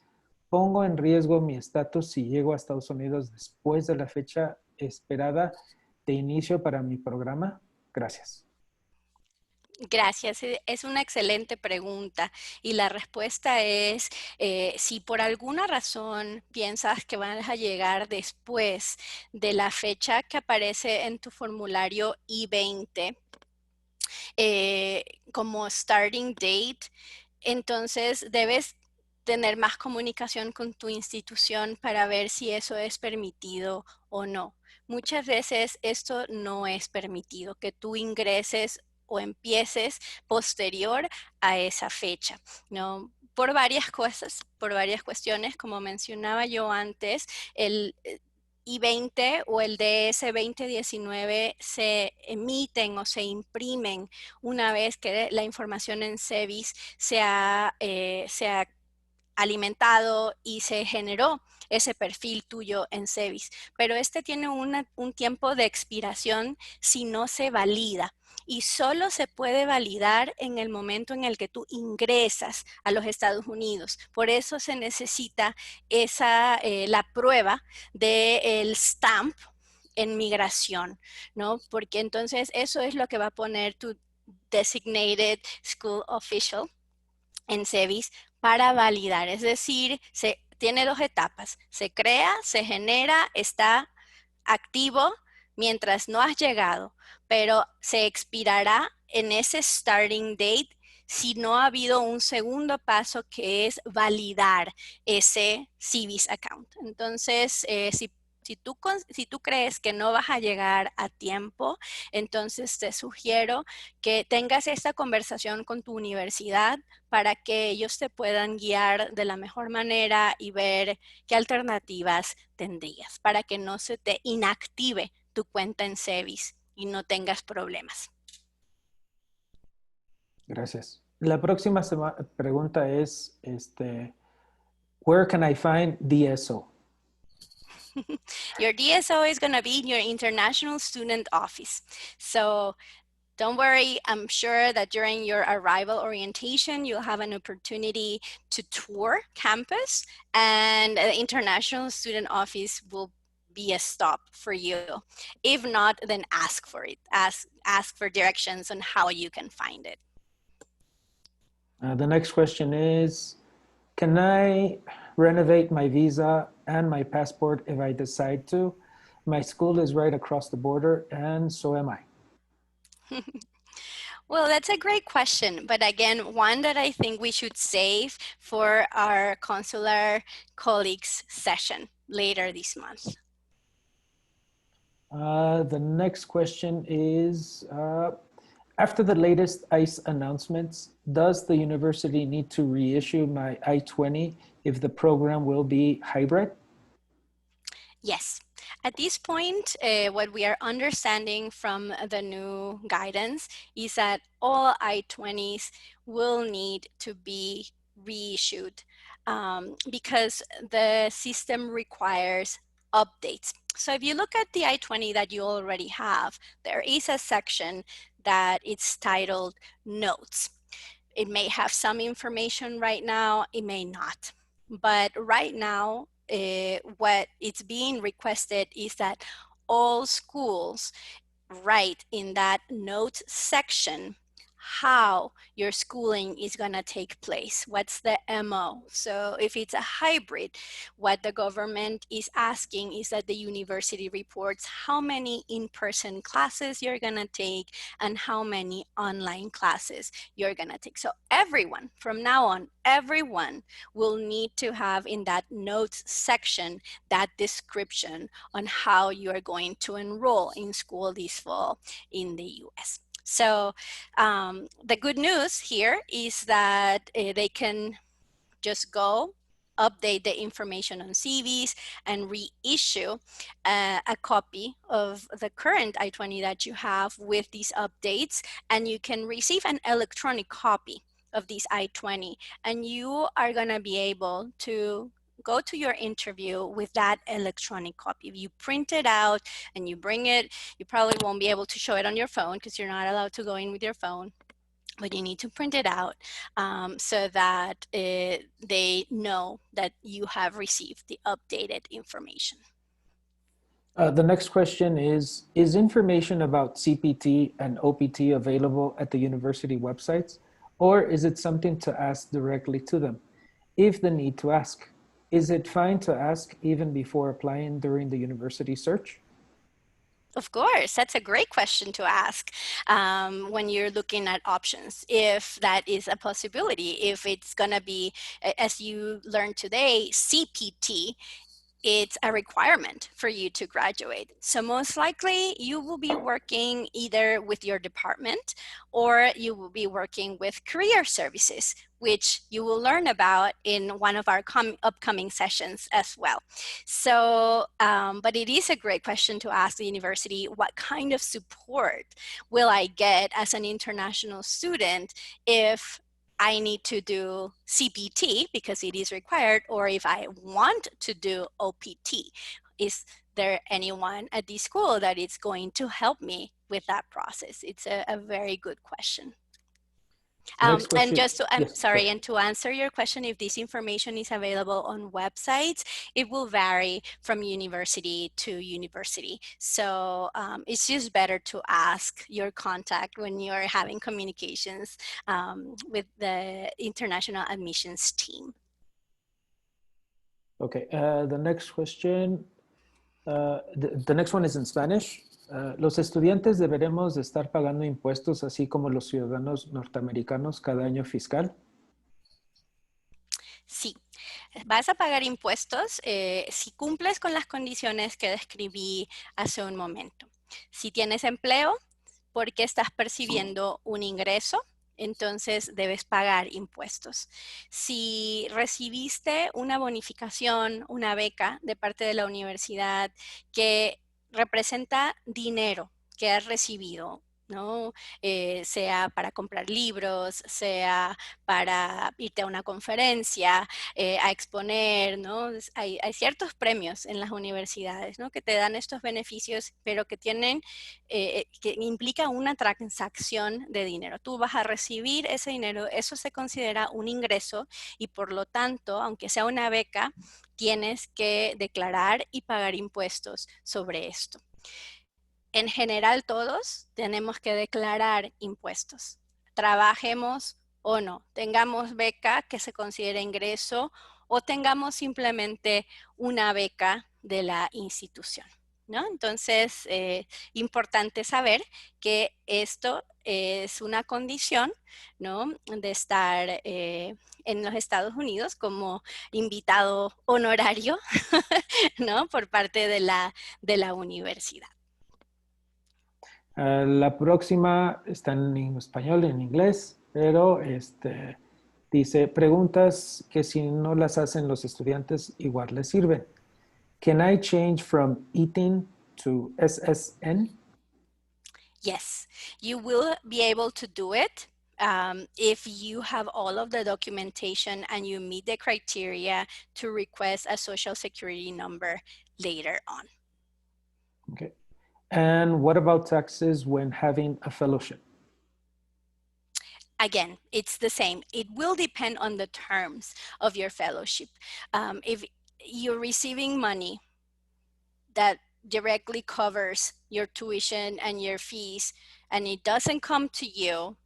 ¿pongo en riesgo mi estatus si llego a Estados Unidos después de la fecha esperada de inicio para mi programa? Gracias. Gracias, es una excelente pregunta y la respuesta es, si por alguna razón piensas que vas a llegar después de la fecha que aparece en tu formulario I-20 como starting date, entonces debes tener más comunicación con tu institución para ver si eso es permitido o no. Muchas veces esto no es permitido, que tú ingreses o empieces posterior a esa fecha, ¿no? Por varias cosas, por varias cuestiones, como mencionaba yo antes, el I-20 o el DS 2019 se emiten o se imprimen una vez que la información en SEVIS se ha alimentado y se generó ese perfil tuyo en SEVIS. Pero este tiene un tiempo de expiración si no se valida. Y solo se puede validar en el momento en el que tú ingresas a los Estados Unidos. Por eso se necesita la prueba del stamp en migración, ¿no? Porque entonces eso es lo que va a poner tu designated school official en SEVIS para validar. Es decir, tiene dos etapas. Se crea, se genera, está activo mientras no has llegado, pero se expirará en ese starting date si no ha habido un segundo paso que es validar ese CVS account. Entonces, si tú crees que no vas a llegar a tiempo, entonces te sugiero que tengas esta conversación con tu universidad para que ellos te puedan guiar de la mejor manera y ver qué alternativas tendrías para que no se te inactive tu cuenta en SEVIS y no tengas problemas. Gracias. La próxima pregunta es, where can I find DSO? Your DSO is going to be in your International Student Office. So don't worry, I'm sure that during your arrival orientation, you'll have an opportunity to tour campus, and the International Student Office will be a stop for you. If not, then ask for it. Ask for directions on how you can find it. The next question is, can I renovate my visa and my passport if I decide to? My school is right across the border, and so am I. Well, that's a great question, but again, one that I think we should save for our consular colleagues session later this month. The next question is, after the latest ICE announcements, does the university need to reissue my I-20 if the program will be hybrid? Yes. At this point, what we are understanding from the new guidance is that all I-20s will need to be reissued because the system requires updates. So if you look at the I-20 that you already have, there is a section that it's titled Notes. It may have some information right now, it may not. But right now, what it's being requested is that all schools write in that notes section how your schooling is going to take place. What's the MO? So if it's a hybrid, what the government is asking is that the university reports how many in-person classes you're going to take and how many online classes you're going to take. So everyone, from now on, everyone will need to have in that notes section that description on how you are going to enroll in school this fall in the US. So the good news here is that they can just go update the information on CVs and reissue a copy of the current I-20 that you have with these updates, and you can receive an electronic copy of these I-20, and you are going to be able to go to your interview with that electronic copy. If you print it out and you bring it, you probably won't be able to show it on your phone because you're not allowed to go in with your phone, but you need to print it out so that they know that you have received the updated information. The next question is information about CPT and OPT available at the university websites, or is it something to ask directly to them? If the need to ask, is it fine to ask even before applying during the university search? Of course, that's a great question to ask when you're looking at options. If that is a possibility, if it's going to be, as you learned today, CPT, it's a requirement for you to graduate. So most likely you will be working either with your department or you will be working with career services, which you will learn about in one of our upcoming sessions as well. So, but it is a great question to ask the university, what kind of support will I get as an international student if I need to do CPT because it is required, or if I want to do OPT, is there anyone at the school that is going to help me with that process? It's a very good question. Next And question. just to, I'm Yes, sorry, and to answer your question, if this information is available on websites, it will vary from university to university. So it's just better to ask your contact when you're having communications with the international admissions team. Okay, the next question, the next one is in Spanish. Los estudiantes deberemos de estar pagando impuestos así como los ciudadanos norteamericanos cada año fiscal. Sí, vas a pagar impuestos si cumples con las condiciones que describí hace un momento. Si tienes empleo, porque estás percibiendo un ingreso, entonces debes pagar impuestos. Si recibiste una bonificación, una beca de parte de la universidad que representa dinero que has recibido, ¿no? Sea para comprar libros, sea para irte a una conferencia, a exponer, ¿no? Hay ciertos premios en las universidades, ¿no? Que te dan estos beneficios, pero que tienen, que implica una transacción de dinero. Tú vas a recibir ese dinero, eso se considera un ingreso y por lo tanto, aunque sea una beca, tienes que declarar y pagar impuestos sobre esto. En general todos tenemos que declarar impuestos, trabajemos o no, tengamos beca que se considere ingreso o tengamos simplemente una beca de la institución, ¿no? Entonces, importante saber que esto es una condición, ¿no? De estar en los Estados Unidos como invitado honorario, ¿no? Por parte de la universidad. La próxima está en español, en inglés, pero dice preguntas que si no las hacen los estudiantes igual les sirven. Can I change from eating to SSN? Yes, you will be able to do it if you have all of the documentation and you meet the criteria to request a social security number later on. Okay. And what about taxes when having a fellowship? Again, it's the same. It will depend on the terms of your fellowship. If you're receiving money that directly covers your tuition and your fees and it doesn't come to you,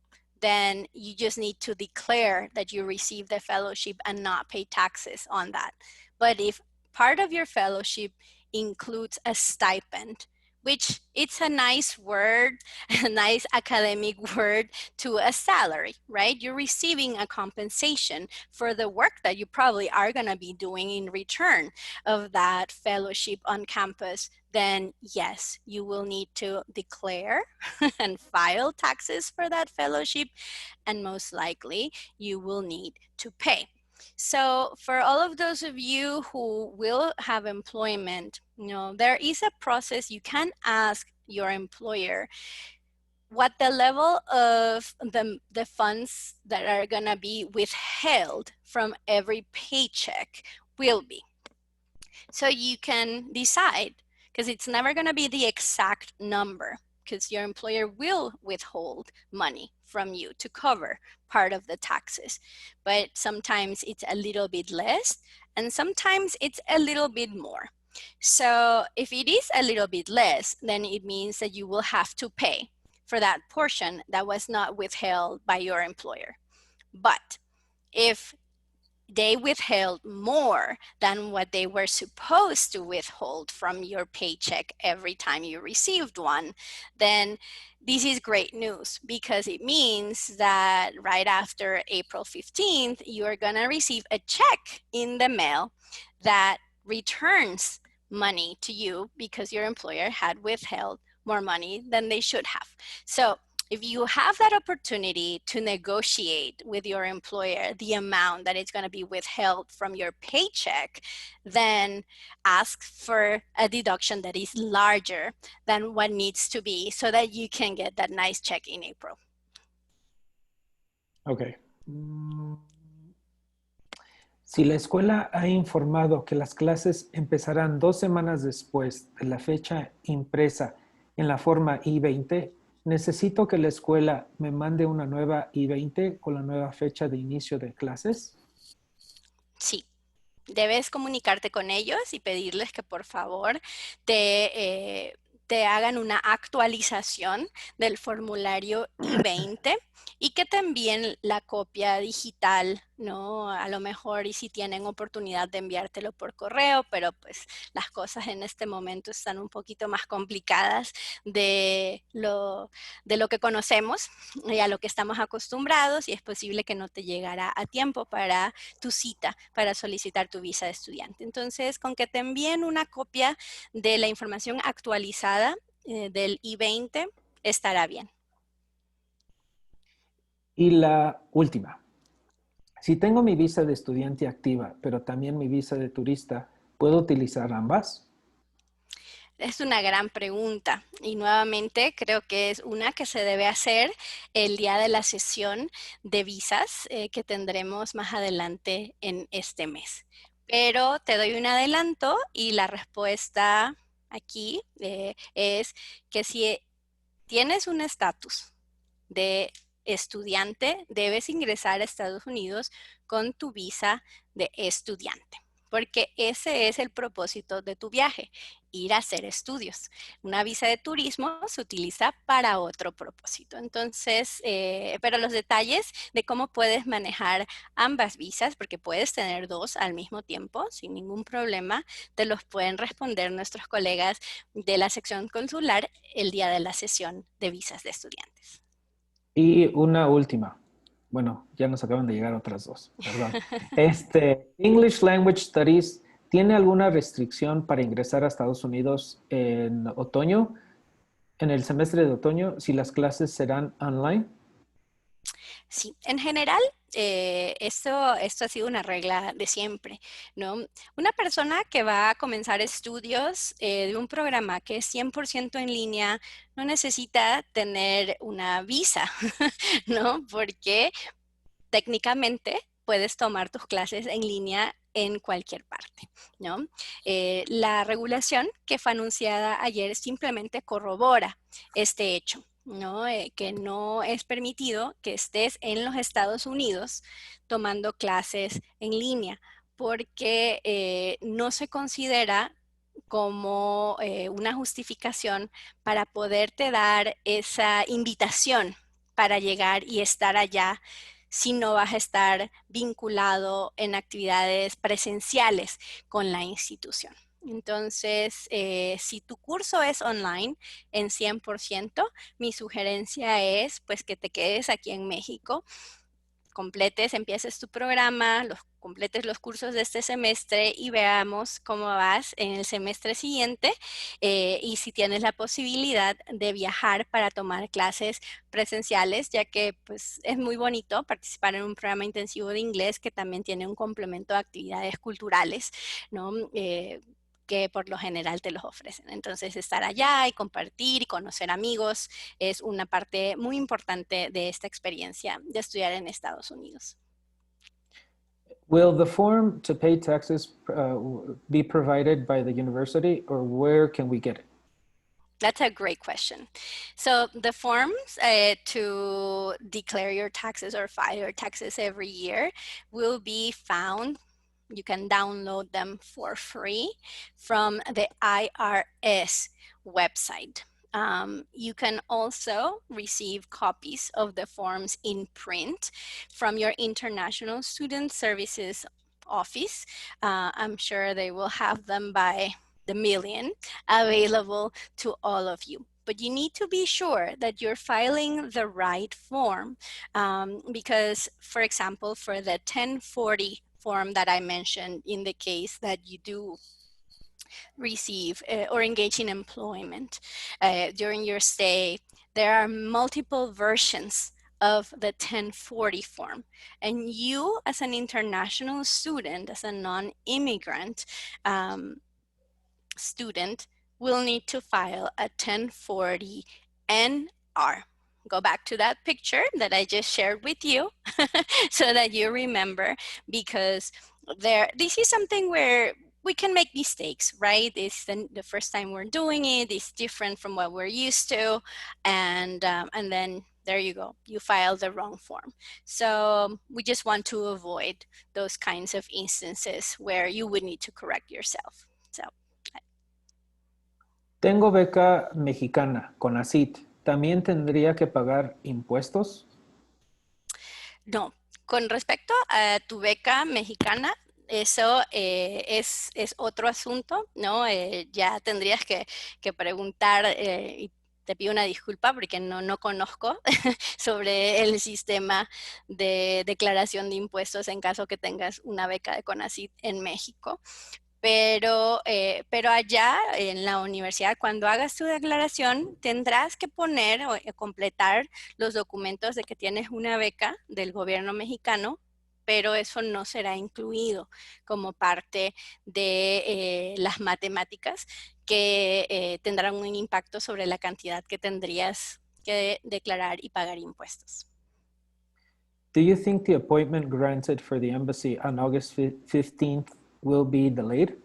then you just need to declare that you received the fellowship and not pay taxes on that. But if part of your fellowship includes a stipend, which it's a nice word, a nice academic word to a salary, right? You're receiving a compensation for the work that you probably are going to be doing in return of that fellowship on campus, then yes, you will need to declare and file taxes for that fellowship, and most likely you will need to pay. So for all of those of you who will have employment, there is a process. You can ask your employer what the level of the funds that are going to be withheld from every paycheck will be. So you can decide, because it's never going to be the exact number, because your employer will withhold money from you to cover part of the taxes. But sometimes it's a little bit less, and sometimes it's a little bit more. So if it is a little bit less, then it means that you will have to pay for that portion that was not withheld by your employer. But if they withheld more than what they were supposed to withhold from your paycheck every time you received one, then this is great news, because it means that right after April 15th, you're gonna receive a check in the mail that returns money to you because your employer had withheld more money than they should have. So if you have that opportunity to negotiate with your employer the amount that is going to be withheld from your paycheck, then ask for a deduction that is larger than what needs to be so that you can get that nice check in April. Okay. Si la escuela ha informado que las clases empezarán 2 semanas después de la fecha impresa en la forma I-20, ¿necesito que la escuela me mande una nueva I-20 con la nueva fecha de inicio de clases? Sí. Debes comunicarte con ellos y pedirles que por favor te hagan una actualización del formulario I-20 y que te envíen la copia digital, ¿no? A lo mejor y si tienen oportunidad de enviártelo por correo, pero pues las cosas en este momento están un poquito más complicadas de lo que conocemos y a lo que estamos acostumbrados, y es posible que no te llegará a tiempo para tu cita para solicitar tu visa de estudiante. Entonces, con que te envíen una copia de la información actualizada del I-20, estará bien. Y la última. Si tengo mi visa de estudiante activa, pero también mi visa de turista, ¿puedo utilizar ambas? Es una gran pregunta y nuevamente creo que es una que se debe hacer el día de la sesión de visas que tendremos más adelante en este mes. Pero te doy un adelanto y la respuesta aquí es que si tienes un estatus de estudiante, debes ingresar a Estados Unidos con tu visa de estudiante, porque ese es el propósito de tu viaje, ir a hacer estudios. Una visa de turismo se utiliza para otro propósito. Entonces, pero los detalles de cómo puedes manejar ambas visas, porque puedes tener dos al mismo tiempo sin ningún problema, te los pueden responder nuestros colegas de la sección consular el día de la sesión de visas de estudiantes. Y una última. Bueno, ya nos acaban de llegar otras dos, perdón. English Language Studies, ¿tiene alguna restricción para ingresar a Estados Unidos en otoño, en el semestre de otoño, si las clases serán online? Sí, en general, esto ha sido una regla de siempre, ¿no? Una persona que va a comenzar estudios de un programa que es 100% en línea no necesita tener una visa, ¿no? Porque técnicamente puedes tomar tus clases en línea en cualquier parte, ¿no? La regulación que fue anunciada ayer simplemente corrobora este hecho, ¿no? Que no es permitido que estés en los Estados Unidos tomando clases en línea, porque no se considera como una justificación para poderte dar esa invitación para llegar y estar allá si no vas a estar vinculado en actividades presenciales con la institución. Entonces, si tu curso es online en 100%, mi sugerencia es pues que te quedes aquí en México, empieces tu programa, completes los cursos de este semestre y veamos cómo vas en el semestre siguiente y si tienes la posibilidad de viajar para tomar clases presenciales, ya que pues es muy bonito participar en un programa intensivo de inglés que también tiene un complemento de actividades culturales, ¿no? Que por lo general te los ofrecen. Entonces, estar allá y compartir y conocer amigos es una parte muy importante de esta experiencia de estudiar en Estados Unidos. Will the form to pay taxes be provided by the university, or where can we get it? That's a great question. So the forms to declare your taxes or file your taxes every year will be found You can download them for free from the IRS website. You can also receive copies of the forms in print from your International Student Services office. I'm sure they will have them by the million available to all of you. But you need to be sure that you're filing the right form because, for example, for the 1040 form that I mentioned, in the case that you do receive or engage in employment during your stay, there are multiple versions of the 1040 form. And you, as an international student, as a non-immigrant student, will need to file a 1040 NR. Go back to that picture that I just shared with you so that you remember, because this is something where we can make mistakes, right? It's the first time we're doing it. It's different from what we're used to. And then there you go. You filed the wrong form. So we just want to avoid those kinds of instances where you would need to correct yourself. So Tengo beca mexicana, CONACYT. ¿También tendría que pagar impuestos? no, con respecto a tu beca mexicana, eso es otro asunto, ¿no? Ya tendrías que preguntar, y te pido una disculpa porque no conozco sobre el sistema de declaración de impuestos en caso que tengas una beca de CONACYT en México. Pero allá en la universidad, cuando hagas tu declaración, tendrás que poner o completar los documentos de que tienes una beca del gobierno mexicano, pero eso no será incluido como parte de las matemáticas que tendrán un impacto sobre la cantidad que tendrías que declarar y pagar impuestos. Do you think the appointment granted for the embassy on August 15th will be delayed?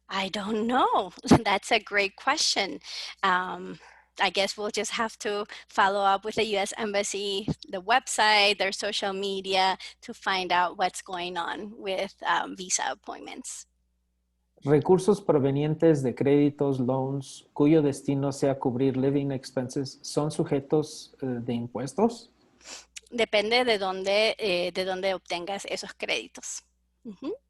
I don't know. That's a great question. I guess we'll just have to follow up with the U.S. Embassy, the website, their social media to find out what's going on with visa appointments. Recursos provenientes de créditos, loans, cuyo destino sea cubrir living expenses, ¿son sujetos de impuestos? Depende de dónde obtengas esos créditos.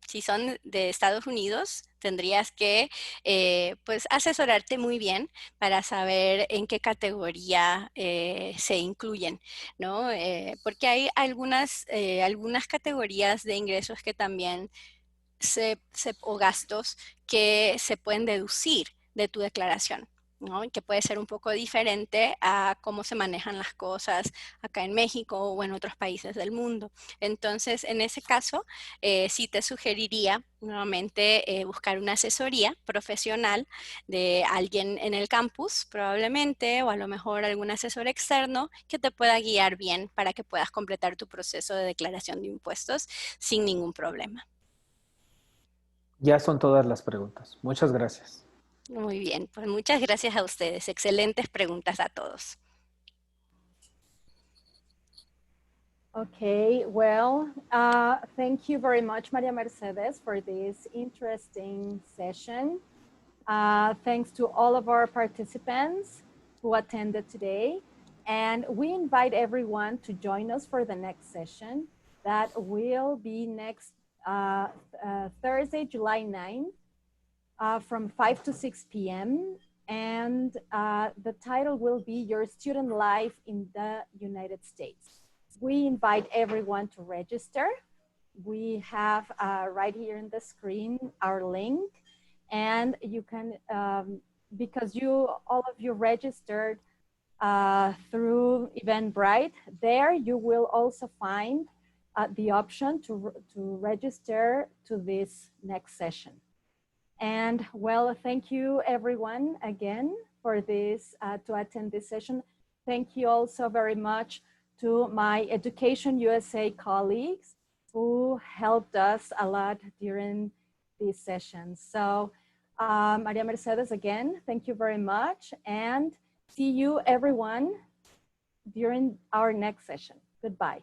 Si son de Estados Unidos, tendrías que pues asesorarte muy bien para saber en qué categoría se incluyen, ¿no? Porque hay algunas categorías de ingresos que también o gastos que se pueden deducir de tu declaración, ¿no? Y que puede ser un poco diferente a cómo se manejan las cosas acá en México o en otros países del mundo. Entonces, en ese caso, sí te sugeriría nuevamente buscar una asesoría profesional de alguien en el campus, probablemente, o a lo mejor algún asesor externo que te pueda guiar bien para que puedas completar tu proceso de declaración de impuestos sin ningún problema. Ya son todas las preguntas. Muchas gracias. Muy bien, pues muchas gracias a ustedes. Excelentes preguntas a todos. Okay, well, thank you very much, Maria Mercedes, for this interesting session. Thanks to all of our participants who attended today. And we invite everyone to join us for the next session that will be next Thursday, July 9th, from 5 to 6 p.m. And the title will be Your Student Life in the United States. We invite everyone to register. We have right here in the screen our link, and you can, because all of you registered through Eventbrite, there you will also find the option to register to this next session. And well, thank you everyone again for this, to attend this session. Thank you also very much to my Education USA colleagues who helped us a lot during these sessions. So Maria Mercedes, again, thank you very much, and see you everyone during our next session. Goodbye.